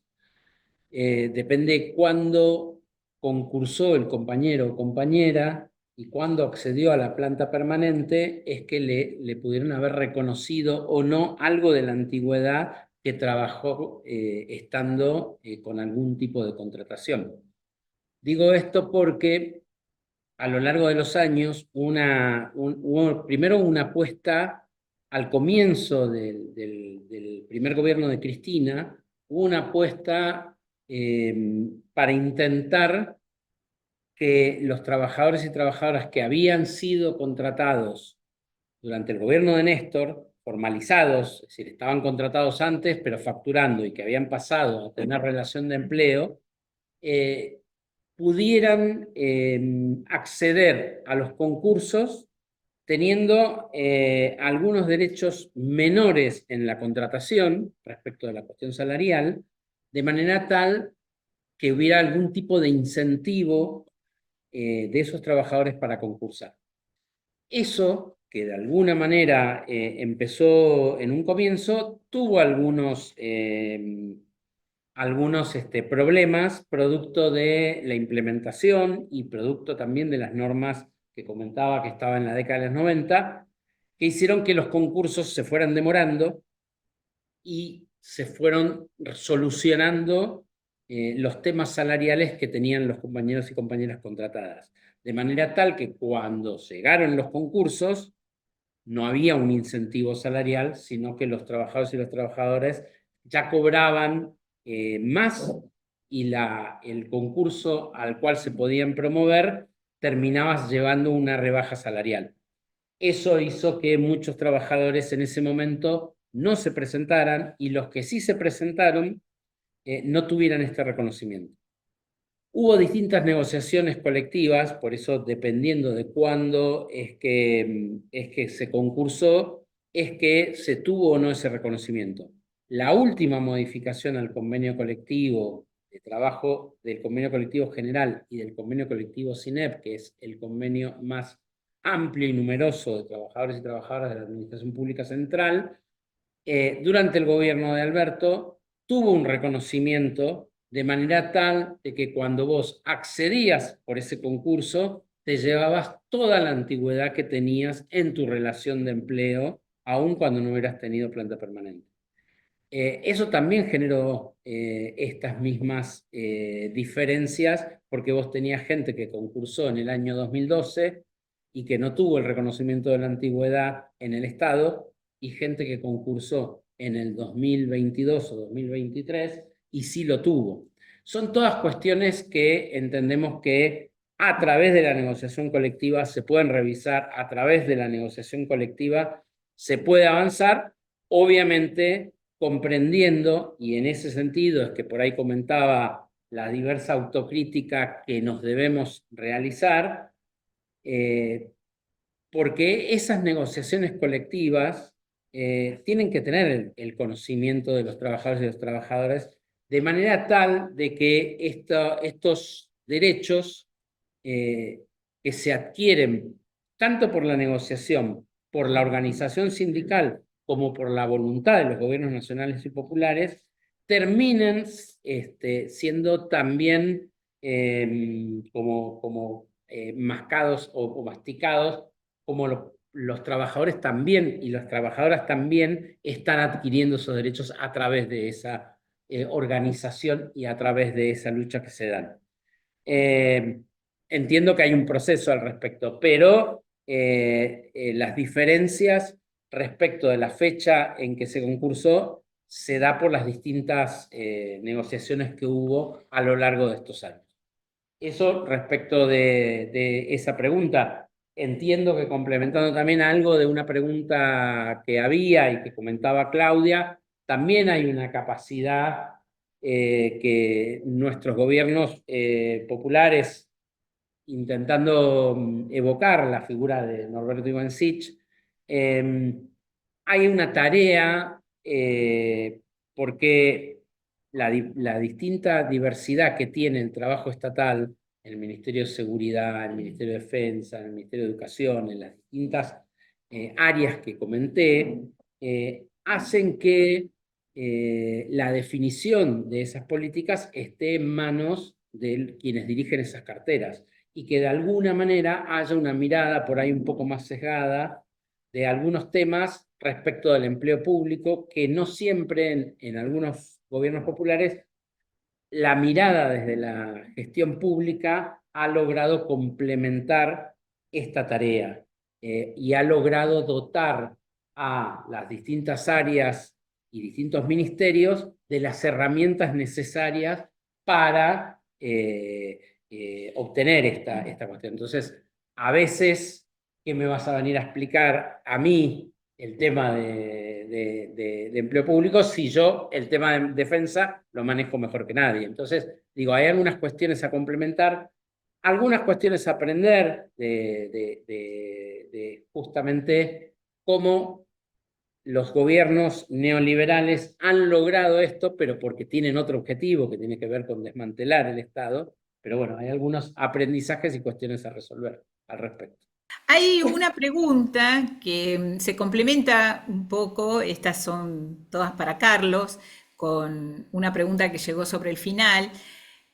Speaker 3: Depende cuándo concursó el compañero o compañera y cuándo accedió a la planta permanente, es que le pudieron haber reconocido o no algo de la antigüedad que trabajó estando con algún tipo de contratación. Digo esto porque a lo largo de los años hubo primero una apuesta al comienzo del primer gobierno de Cristina, hubo una apuesta para intentar que los trabajadores y trabajadoras que habían sido contratados durante el gobierno de Néstor, formalizados, es decir, estaban contratados antes pero facturando y que habían pasado a tener relación de empleo, pudieran acceder a los concursos teniendo algunos derechos menores en la contratación respecto de la cuestión salarial, de manera tal que hubiera algún tipo de incentivo de esos trabajadores para concursar. Eso, que de alguna manera empezó en un comienzo, tuvo algunos problemas producto de la implementación y producto también de las normas que comentaba que estaba en la década de los 90, que hicieron que los concursos se fueran demorando y se fueron solucionando los temas salariales que tenían los compañeros y compañeras contratadas. De manera tal que cuando llegaron los concursos, no había un incentivo salarial, sino que los trabajadores y las trabajadoras ya cobraban más y el concurso al cual se podían promover terminaba llevando una rebaja salarial. Eso hizo que muchos trabajadores en ese momento no se presentaran y los que sí se presentaron no tuvieran este reconocimiento. Hubo distintas negociaciones colectivas, por eso dependiendo de cuándo es que se concursó, es que se tuvo o no ese reconocimiento. La última modificación al convenio colectivo de trabajo, del convenio colectivo general y del convenio colectivo SINEP, que es el convenio más amplio y numeroso de trabajadores y trabajadoras de la Administración Pública Central, durante el gobierno de Alberto, tuvo un reconocimiento de manera tal de que cuando vos accedías por ese concurso, te llevabas toda la antigüedad que tenías en tu relación de empleo, aun cuando no hubieras tenido planta permanente. Eso también generó estas mismas diferencias, porque vos tenías gente que concursó en el año 2012 y que no tuvo el reconocimiento de la antigüedad en el Estado, y gente que concursó en el 2022 o 2023 y sí lo tuvo. Son todas cuestiones que entendemos que a través de la negociación colectiva se pueden revisar, a través de la negociación colectiva se puede avanzar, obviamente comprendiendo, y en ese sentido es que por ahí comentaba la diversa autocrítica que nos debemos realizar, porque esas negociaciones colectivas tienen que tener el conocimiento de los trabajadores y los trabajadoras de manera tal de que estos derechos que se adquieren tanto por la negociación, por la organización sindical, como por la voluntad de los gobiernos nacionales y populares, terminen siendo también como mascados o masticados, como los trabajadores también y las trabajadoras también están adquiriendo esos derechos a través de esa organización y a través de esa lucha que se dan. Entiendo que hay un proceso al respecto, pero las diferencias respecto de la fecha en que se concursó se da por las distintas negociaciones que hubo a lo largo de estos años. Eso respecto de esa pregunta. Entiendo que complementando también algo de una pregunta que había y que comentaba Claudia, también hay una capacidad que nuestros gobiernos populares, intentando evocar la figura de Norberto Ivancic, hay una tarea porque la distinta diversidad que tiene el trabajo estatal, el Ministerio de Seguridad, el Ministerio de Defensa, el Ministerio de Educación, en las distintas áreas que comenté, hacen que la definición de esas políticas esté en manos de quienes dirigen esas carteras y que de alguna manera haya una mirada por ahí un poco más sesgada de algunos temas respecto del empleo público, que no siempre en algunos gobiernos populares la mirada desde la gestión pública ha logrado complementar esta tarea y ha logrado dotar a las distintas áreas y distintos ministerios de las herramientas necesarias para obtener esta cuestión. Entonces, a veces, ¿qué me vas a venir a explicar a mí el tema de empleo público si yo el tema de defensa lo manejo mejor que nadie? Entonces, digo, hay algunas cuestiones a complementar, algunas cuestiones a aprender de justamente cómo los gobiernos neoliberales han logrado esto, pero porque tienen otro objetivo que tiene que ver con desmantelar el Estado. Pero bueno, hay algunos aprendizajes y cuestiones a resolver al respecto.
Speaker 2: Hay una pregunta que se complementa un poco, estas son todas para Carlos, con una pregunta que llegó sobre el final.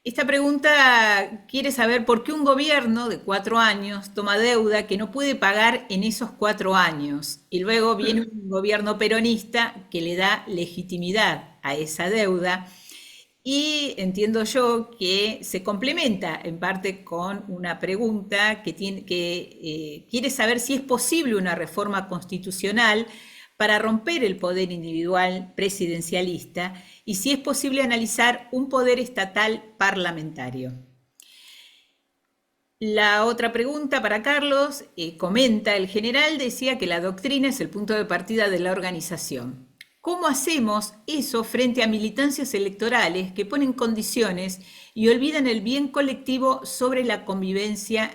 Speaker 2: Esta pregunta quiere saber por qué un gobierno de 4 años toma deuda que no puede pagar en esos 4 años y luego viene un gobierno peronista que le da legitimidad a esa deuda. Y entiendo yo que se complementa en parte con una pregunta que quiere saber si es posible una reforma constitucional para romper el poder individual presidencialista y si es posible analizar un poder estatal parlamentario. La otra pregunta para Carlos, comenta, el general decía que la doctrina es el punto de partida de la organización. ¿Cómo hacemos eso frente a militancias electorales que ponen condiciones y olvidan el bien colectivo sobre la conveniencia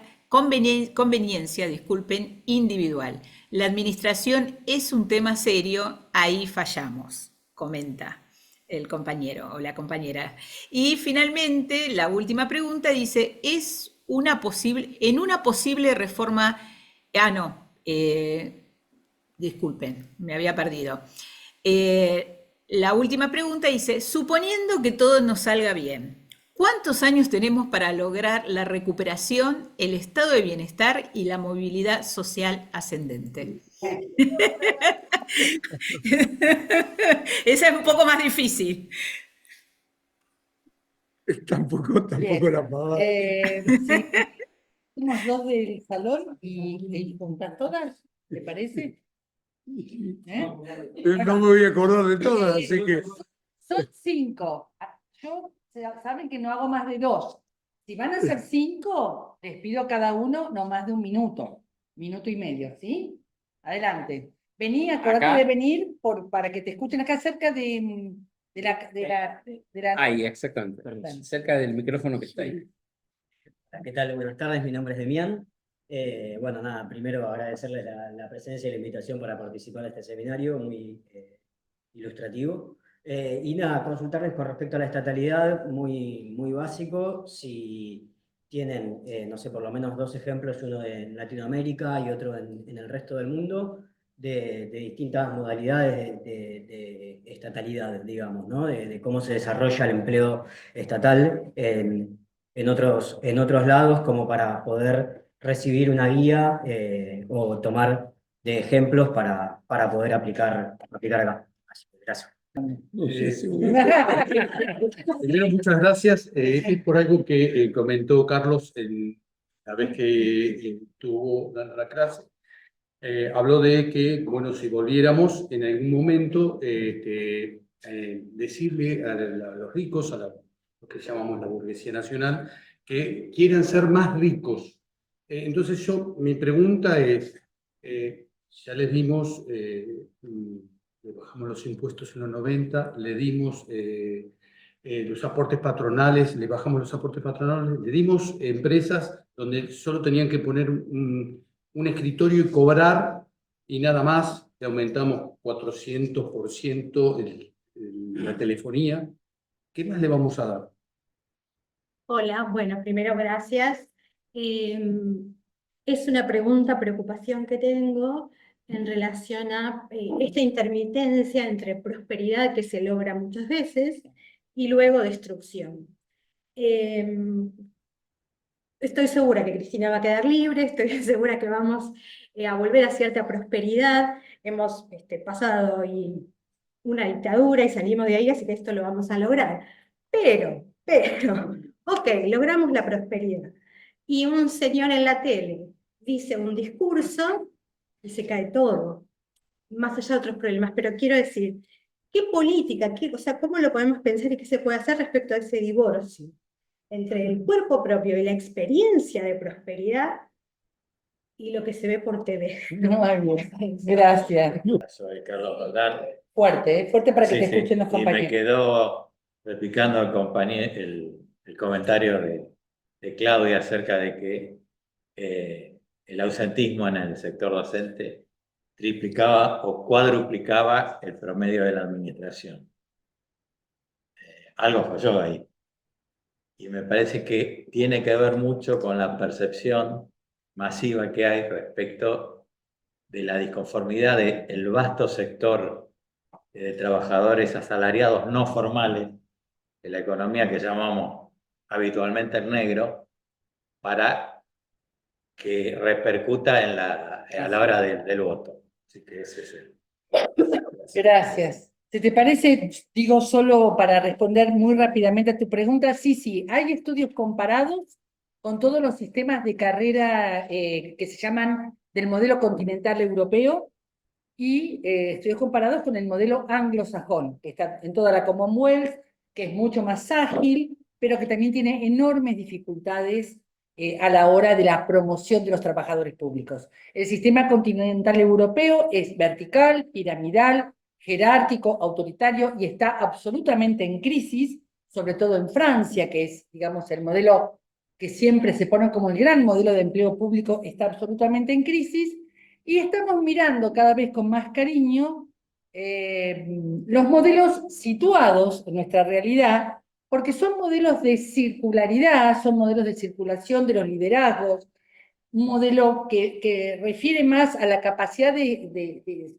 Speaker 2: individual? La administración es un tema serio, ahí fallamos, comenta el compañero o la compañera. Y finalmente, la última pregunta dice, en una posible reforma, disculpen, me había perdido. La última pregunta dice, suponiendo que todo nos salga bien, ¿cuántos años tenemos para lograr la recuperación, el estado de bienestar y la movilidad social ascendente? Esa es un poco más difícil.
Speaker 4: Tampoco la paga.
Speaker 1: Sí. Somos 2 del salón y juntas todas, ¿te parece?
Speaker 4: No me voy a acordar de todas, así que
Speaker 1: Son 5. Saben que no hago más de 2. Si van a ser 5, les pido a cada uno no más de 1 minuto, minuto y medio, ¿sí? Adelante. Vení, acordate
Speaker 3: Acá.
Speaker 1: de venir para que te escuchen acá cerca de la...
Speaker 3: Ahí, exactamente. Cerca del micrófono que está ahí.
Speaker 5: ¿Qué tal? Buenas tardes, mi nombre es Demián. Bueno, nada, primero agradecerle la presencia y la invitación para participar de este seminario, muy ilustrativo. Y nada, consultarles con respecto a la estatalidad, muy básico, si tienen, no sé, por lo menos 2 ejemplos, uno en Latinoamérica y otro en el resto del mundo, de distintas modalidades de estatalidad, digamos, ¿no? De cómo se desarrolla el empleo estatal en otros lados, como para poder recibir una guía o tomar de ejemplos para poder aplicar acá. Así que gracias.
Speaker 6: Primero, muchas gracias. Es por algo que comentó Carlos la vez que estuvo dando la clase. Habló de que, bueno, si volviéramos en algún momento, decirle a los ricos, a lo que llamamos la burguesía nacional, que quieren ser más ricos. Entonces mi pregunta es, ya les dimos, le bajamos los impuestos en los 90, le dimos los aportes patronales, le bajamos los aportes patronales, le dimos empresas donde solo tenían que poner un escritorio y cobrar y nada más, le aumentamos 400% la telefonía. ¿Qué más le vamos a dar?
Speaker 7: Hola, bueno, primero gracias. Es una pregunta, preocupación que tengo, en relación a esta intermitencia entre prosperidad que se logra muchas veces y luego destrucción. Estoy segura que Cristina va a quedar libre, estoy segura que vamos a volver a cierta prosperidad. Hemos pasado una dictadura y salimos de ahí, así que esto lo vamos a lograr. Pero, ok, logramos la prosperidad. Y un señor en la tele dice un discurso y se cae todo, más allá de otros problemas. Pero quiero decir, ¿qué política, o sea, cómo lo podemos pensar y qué se puede hacer respecto a ese divorcio entre el cuerpo propio y la experiencia de prosperidad y lo que se ve por TV?
Speaker 1: Muy bien, gracias.
Speaker 8: Soy Carlos Roldán.
Speaker 1: Fuerte, fuerte para que
Speaker 8: Sí,
Speaker 1: te
Speaker 8: sí.
Speaker 1: escuchen los
Speaker 8: Y me
Speaker 1: compañeros.
Speaker 8: quedó replicando el comentario de Claudia acerca de que el ausentismo en el sector docente triplicaba o cuadruplicaba el promedio de la administración. Algo falló ahí. Y me parece que tiene que ver mucho con la percepción masiva que hay respecto de la disconformidad del vasto sector de trabajadores asalariados no formales de la economía que llamamos habitualmente el negro, para que repercuta a la hora del voto. Así que ese es el...
Speaker 1: Gracias. Si te parece, digo solo para responder muy rápidamente a tu pregunta, sí, hay estudios comparados con todos los sistemas de carrera que se llaman del modelo continental europeo y estudios comparados con el modelo anglosajón, que está en toda la Commonwealth, que es mucho más ágil, pero que también tiene enormes dificultades a la hora de la promoción de los trabajadores públicos. El sistema continental europeo es vertical, piramidal, jerárquico, autoritario y está absolutamente en crisis, sobre todo en Francia, que es, digamos, el modelo que siempre se pone como el gran modelo de empleo público, está absolutamente en crisis, y estamos mirando cada vez con más cariño los modelos situados en nuestra realidad, porque son modelos de circularidad, son modelos de circulación de los liderazgos, un modelo que refiere más a la capacidad de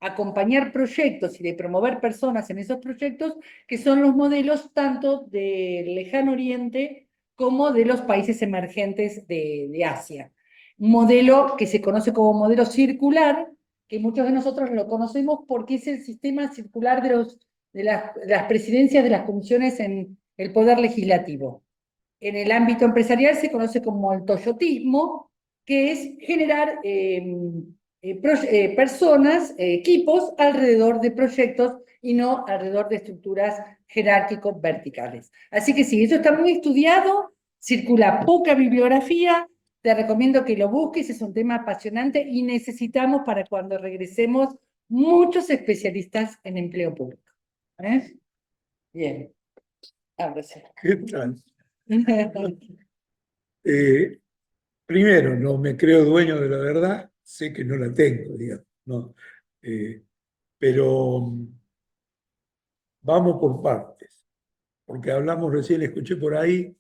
Speaker 1: acompañar proyectos y de promover personas en esos proyectos, que son los modelos tanto del Lejano Oriente como de los países emergentes de Asia. Un modelo que se conoce como modelo circular, que muchos de nosotros lo conocemos porque es el sistema circular de las presidencias de las comisiones en el poder legislativo. En el ámbito empresarial se conoce como el toyotismo, que es generar personas, equipos alrededor de proyectos y no alrededor de estructuras jerárquicos verticales. Así que sí, eso está muy estudiado, circula poca bibliografía, te recomiendo que lo busques, es un tema apasionante y necesitamos para cuando regresemos muchos especialistas en empleo público. Bien. Ahora sí.
Speaker 4: ¿Qué tal? Primero, no me creo dueño de la verdad, sé que no la tengo, digamos, ¿no? Pero vamos por partes, porque hablamos recién, escuché por ahí,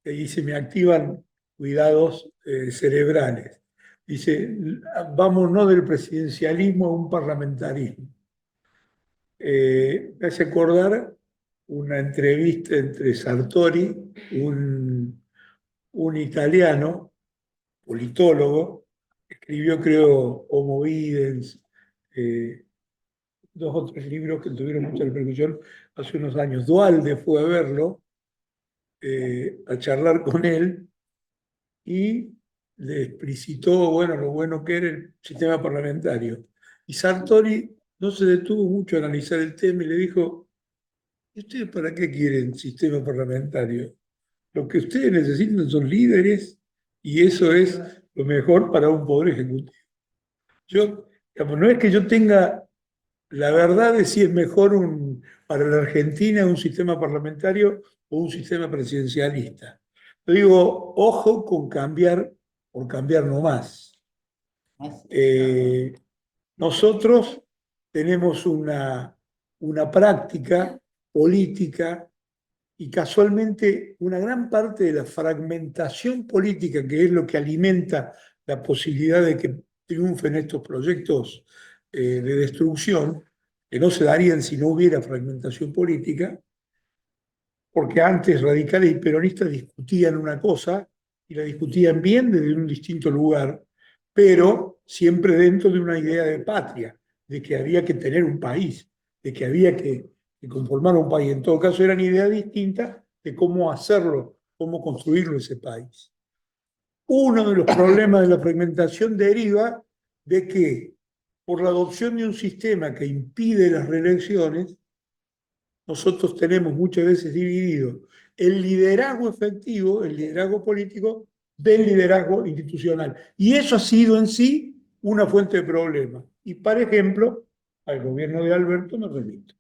Speaker 4: y se me activan cuidados cerebrales. Dice, vamos no del presidencialismo a un parlamentarismo. Me hace acordar una entrevista entre Sartori, un italiano, politólogo, escribió, creo, Homo Videns, 2 o 3 libros que tuvieron mucha repercusión hace unos años. Duhalde fue a verlo, a charlar con él, y le explicitó, bueno, lo bueno que era el sistema parlamentario. Y Sartori no se detuvo mucho a analizar el tema y le dijo, ¿y ustedes para qué quieren sistema parlamentario? Lo que ustedes necesitan son líderes y eso es lo mejor para un poder ejecutivo. Yo, digamos, no es que yo tenga la verdad de si es mejor para la Argentina un sistema parlamentario o un sistema presidencialista. Yo digo, ojo con cambiar por cambiar nomás. Nosotros tenemos una práctica política y casualmente una gran parte de la fragmentación política, que es lo que alimenta la posibilidad de que triunfen estos proyectos de destrucción, que no se darían si no hubiera fragmentación política, porque antes radicales y peronistas discutían una cosa y la discutían bien desde un distinto lugar, pero siempre dentro de una idea de patria, de que había que tener un país, de que había que conformar un país. En todo caso, eran ideas distintas de cómo hacerlo, cómo construirlo ese país. Uno de los problemas de la fragmentación deriva de que por la adopción de un sistema que impide las reelecciones, nosotros tenemos muchas veces dividido el liderazgo efectivo, el liderazgo político, del liderazgo institucional. Y eso ha sido en sí una fuente de problemas. Y, por ejemplo, al gobierno de Alberto me remito.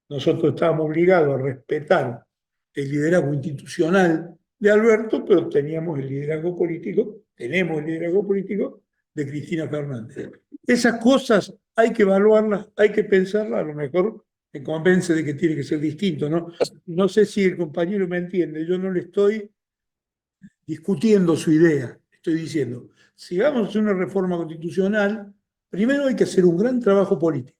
Speaker 4: Nosotros estábamos obligados a respetar el liderazgo institucional de Alberto, pero teníamos el liderazgo político, tenemos el liderazgo político de Cristina Fernández. Esas cosas hay que evaluarlas, hay que pensarlas, a lo mejor me convence de que tiene que ser distinto, ¿no? No sé si el compañero me entiende, yo no le estoy discutiendo su idea, estoy diciendo, si vamos a hacer una reforma constitucional, primero hay que hacer un gran trabajo político,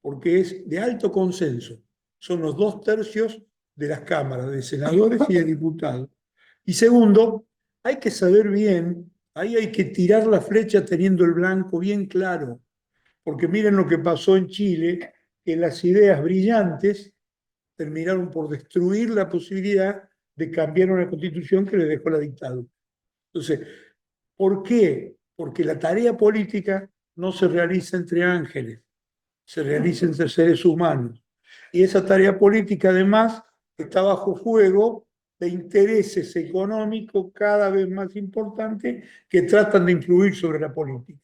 Speaker 4: porque es de alto consenso, son los 2/3 de las cámaras, de senadores y de diputados. Y segundo, hay que saber bien, ahí hay que tirar la flecha teniendo el blanco bien claro, porque miren lo que pasó en Chile, que las ideas brillantes terminaron por destruir la posibilidad de cambiar una constitución que le dejó la dictadura. Entonces, ¿por qué? Porque la tarea política no se realiza entre ángeles, se realiza entre seres humanos. Y esa tarea política, además, está bajo fuego de intereses económicos cada vez más importantes que tratan de influir sobre la política.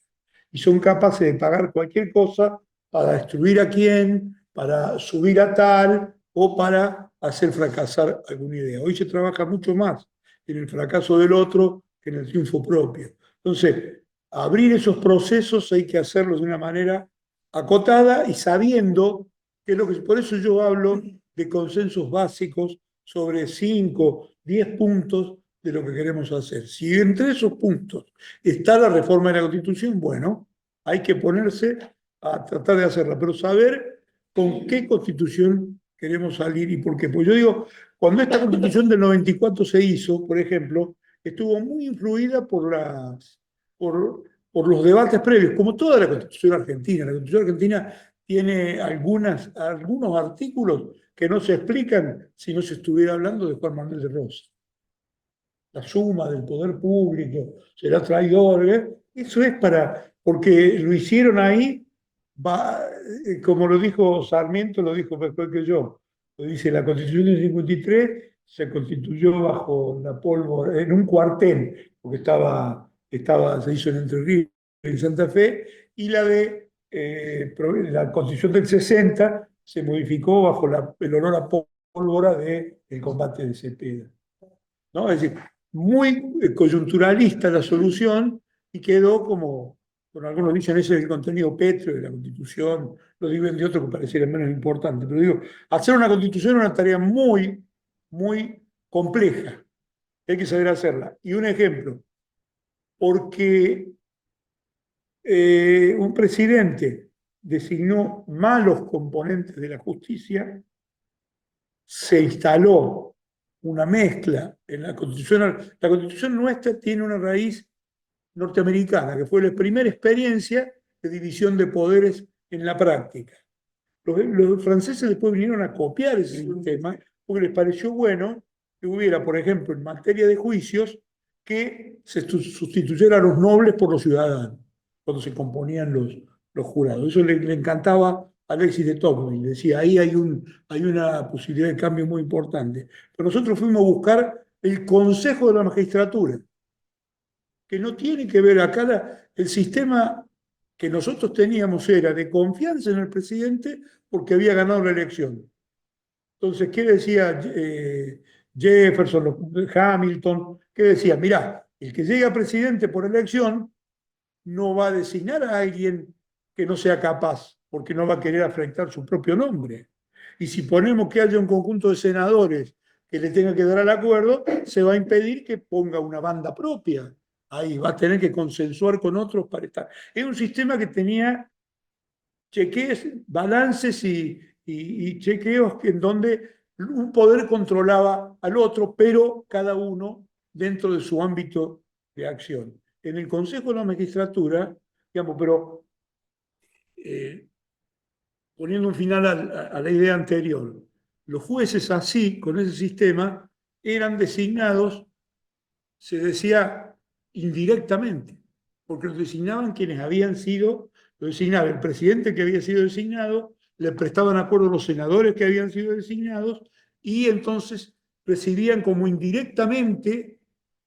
Speaker 4: Y son capaces de pagar cualquier cosa para destruir a quién, para subir a tal o para hacer fracasar alguna idea. Hoy se trabaja mucho más en el fracaso del otro que en el triunfo propio. Entonces, abrir esos procesos hay que hacerlo de una manera acotada y sabiendo que es lo que... Por eso yo hablo de consensos básicos sobre 5, 10 puntos de lo que queremos hacer. Si entre esos puntos está la reforma de la Constitución, bueno, hay que ponerse a tratar de hacerla, pero saber con qué Constitución queremos salir y por qué. Pues yo digo, cuando esta Constitución del 94 se hizo, por ejemplo, estuvo muy influida por los debates previos, como toda la Constitución argentina. La Constitución argentina tiene algunos artículos que no se explican si no se estuviera hablando de Juan Manuel de Rosas. La suma del poder público, será traidor, ¿eh? Eso es porque lo hicieron ahí, como lo dijo Sarmiento, lo dijo mejor que yo. Lo dice, la Constitución del 53 se constituyó bajo la pólvora, en un cuartel, porque se hizo en Entre Ríos, en Santa Fe, y la Constitución del 60 se modificó bajo el olor a pólvora del combate de Cepeda, ¿no? Es decir, muy coyunturalista la solución y quedó como, bueno, algunos dicen ese es el contenido pétreo de la Constitución, lo digo de otro que pareciera menos importante, pero digo, hacer una Constitución es una tarea muy, muy compleja, hay que saber hacerla. Y un ejemplo, porque un presidente designó malos componentes de la justicia, se instaló una mezcla en la Constitución. La Constitución nuestra tiene una raíz norteamericana, que fue la primera experiencia de división de poderes en la práctica. Los franceses después vinieron a copiar ese sistema porque les pareció bueno que hubiera, por ejemplo, en materia de juicios, que se sustituyeran los nobles por los ciudadanos, cuando se componían los jurados. Eso le encantaba a Alexis de Tocqueville, decía, ahí hay una posibilidad de cambio muy importante. Pero nosotros fuimos a buscar el Consejo de la Magistratura, que no tiene que ver acá, el sistema que nosotros teníamos era de confianza en el presidente porque había ganado la elección. Entonces, ¿qué decía Jefferson, Hamilton? ¿Qué decía? Mirá, el que llega presidente por elección no va a designar a alguien que no sea capaz, porque no va a querer afectar su propio nombre. Y si ponemos que haya un conjunto de senadores que le tenga que dar al acuerdo, se va a impedir que ponga una banda propia. ahí va a tener que consensuar con otros para estar. Es un sistema que tenía chequeos, balances y chequeos en donde un poder controlaba al otro, pero cada uno dentro de su ámbito de acción. En el Consejo de la Magistratura, digamos, pero poniendo un final a la idea anterior, los jueces así, con ese sistema, eran designados, se decía, indirectamente, porque los designaban quienes habían sido, lo designaba el presidente que había sido designado, le prestaban acuerdo a los senadores que habían sido designados, y entonces recibían como indirectamente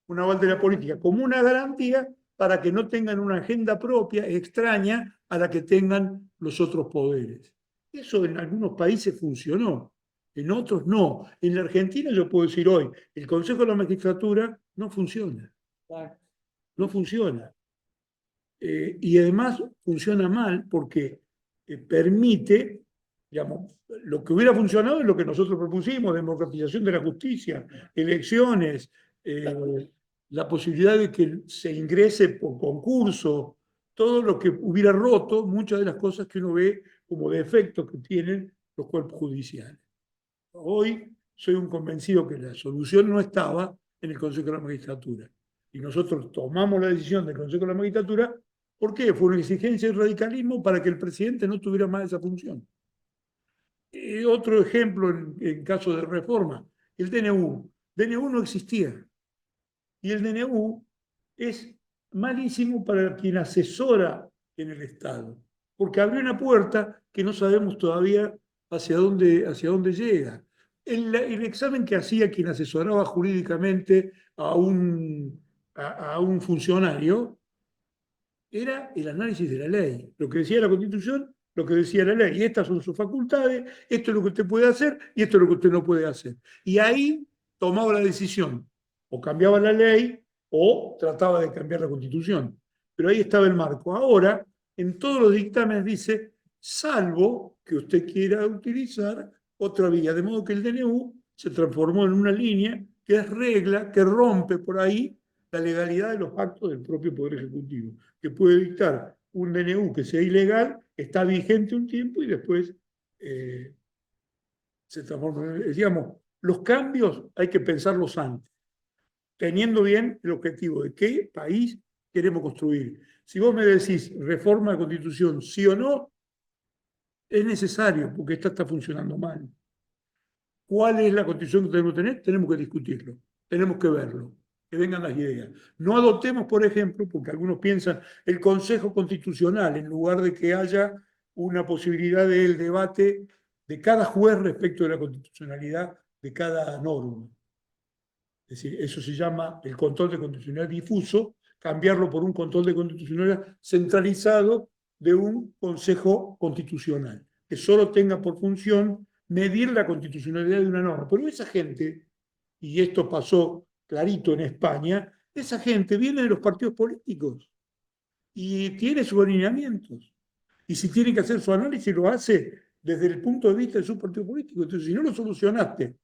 Speaker 4: un aval de la política, como una garantía para que no tengan una agenda propia extraña a la que tengan los otros poderes. Eso en algunos países funcionó, en otros no. En la Argentina yo puedo decir hoy, el Consejo de la Magistratura no funciona. No funciona. Y además funciona mal porque permite, digamos, lo que hubiera funcionado es lo que nosotros propusimos, democratización de la justicia, elecciones, la posibilidad de que se ingrese por concurso, todo lo que hubiera roto muchas de las cosas que uno ve como defectos que tienen los cuerpos judiciales. Hoy soy un convencido que la solución no estaba en el Consejo de la Magistratura. Y nosotros tomamos la decisión del Consejo de la Magistratura. ¿Por qué? Fue una exigencia del radicalismo para que el presidente no tuviera más esa función. Otro ejemplo en caso de reforma, el DNU. DNU no existía. Y el DNU es malísimo para quien asesora en el Estado, porque abre una puerta que no sabemos todavía hacia dónde llega. El examen que hacía quien asesoraba jurídicamente a un funcionario era el análisis de la ley, lo que decía la Constitución, lo que decía la ley, y estas son sus facultades, esto es lo que usted puede hacer y esto es lo que usted no puede hacer. Y ahí tomaba la decisión, o cambiaba la ley o trataba de cambiar la Constitución. Pero ahí estaba el marco. Ahora, en todos los dictámenes dice, salvo que usted quiera utilizar otra vía, de modo que el DNU se transformó en una línea que es regla, que rompe por ahí la legalidad de los actos del propio Poder Ejecutivo, que puede dictar un DNU que sea ilegal, está vigente un tiempo y después se transforma. Digamos, los cambios hay que pensarlos antes, teniendo bien el objetivo de qué país queremos construir. Si vos me decís reforma de Constitución, sí o no, es necesario, porque esta está funcionando mal. ¿Cuál es la Constitución que tenemos que tener? Tenemos que discutirlo, tenemos que verlo, que vengan las ideas. No adoptemos, por ejemplo, porque algunos piensan, el Consejo Constitucional, en lugar de que haya una posibilidad del debate de cada juez respecto de la constitucionalidad de cada norma. Es decir, eso se llama el control de constitucionalidad difuso, cambiarlo por un control de constitucionalidad centralizado de un Consejo Constitucional, que solo tenga por función medir la constitucionalidad de una norma. Pero esa gente, y esto pasó clarito en España, esa gente viene de los partidos políticos y tiene sus alineamientos. Y si tiene que hacer su análisis, lo hace desde el punto de vista de su partido político. Entonces, si no lo solucionaste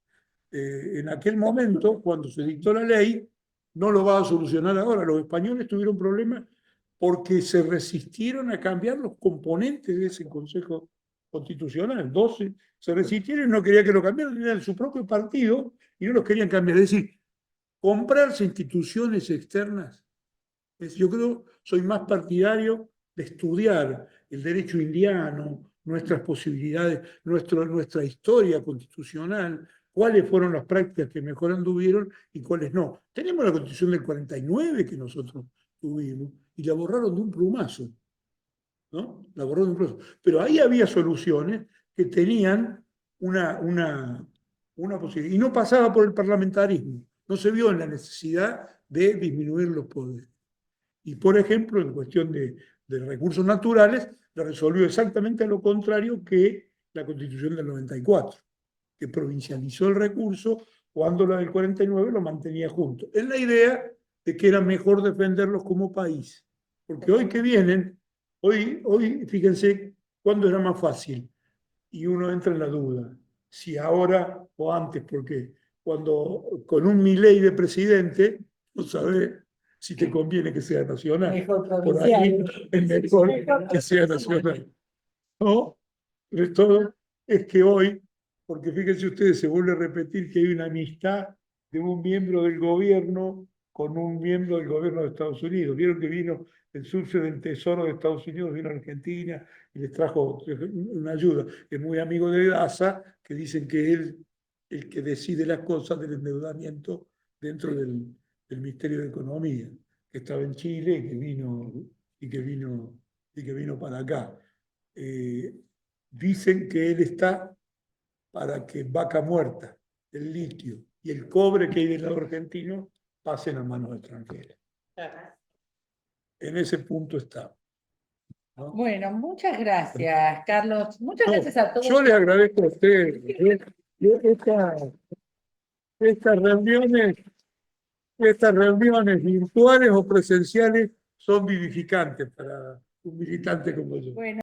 Speaker 4: en aquel momento, cuando se dictó la ley, no lo va a solucionar ahora. Los españoles tuvieron problemas porque se resistieron a cambiar los componentes de ese Consejo Constitucional. 12 se resistieron y no querían que lo cambiaran, eran su propio partido y no los querían cambiar. Es decir, comprarse instituciones externas, yo creo, soy más partidario de estudiar el derecho indiano, nuestras posibilidades, nuestra historia constitucional, cuáles fueron las prácticas que mejor anduvieron y cuáles no. Tenemos la Constitución del 49 que nosotros tuvimos y la borraron de un plumazo, ¿no? La borraron de un plumazo. Pero ahí había soluciones que tenían una posibilidad. Y no pasaba por el parlamentarismo. No se vio en la necesidad de disminuir los poderes. Y, por ejemplo, en cuestión de recursos naturales, la resolvió exactamente lo contrario que la Constitución del 94, que provincializó el recurso cuando la del 49 lo mantenía junto. Es la idea de que era mejor defenderlos como país. Porque hoy que vienen, hoy fíjense, ¿cuándo era más fácil? Y uno entra en la duda, si ahora o antes, porque cuando con un Milei de presidente, no sabe si te conviene que sea nacional.
Speaker 1: Mejor
Speaker 4: Por ahí
Speaker 1: provincial.
Speaker 4: es mejor que sea nacional. ¿No? Sobre todo es que hoy, porque fíjense ustedes, se vuelve a repetir que hay una amistad de un miembro del gobierno con un miembro del gobierno de Estados Unidos. Vieron que vino el socio del Tesoro de Estados Unidos, vino a Argentina y les trajo una ayuda. Es muy amigo de Daza, que dicen que él el que decide las cosas del endeudamiento dentro del Ministerio de Economía, que estaba en Chile y que vino para acá. Dicen que él está para que Vaca Muerta, el litio y el cobre que hay del lado argentino pasen a manos extranjeras. En ese punto está. ¿No?
Speaker 1: Bueno, muchas gracias, Carlos. Muchas
Speaker 4: No,
Speaker 1: gracias a todos.
Speaker 4: yo le agradezco a usted. Estas reuniones virtuales o presenciales son vivificantes para un militante como yo.
Speaker 1: Bueno.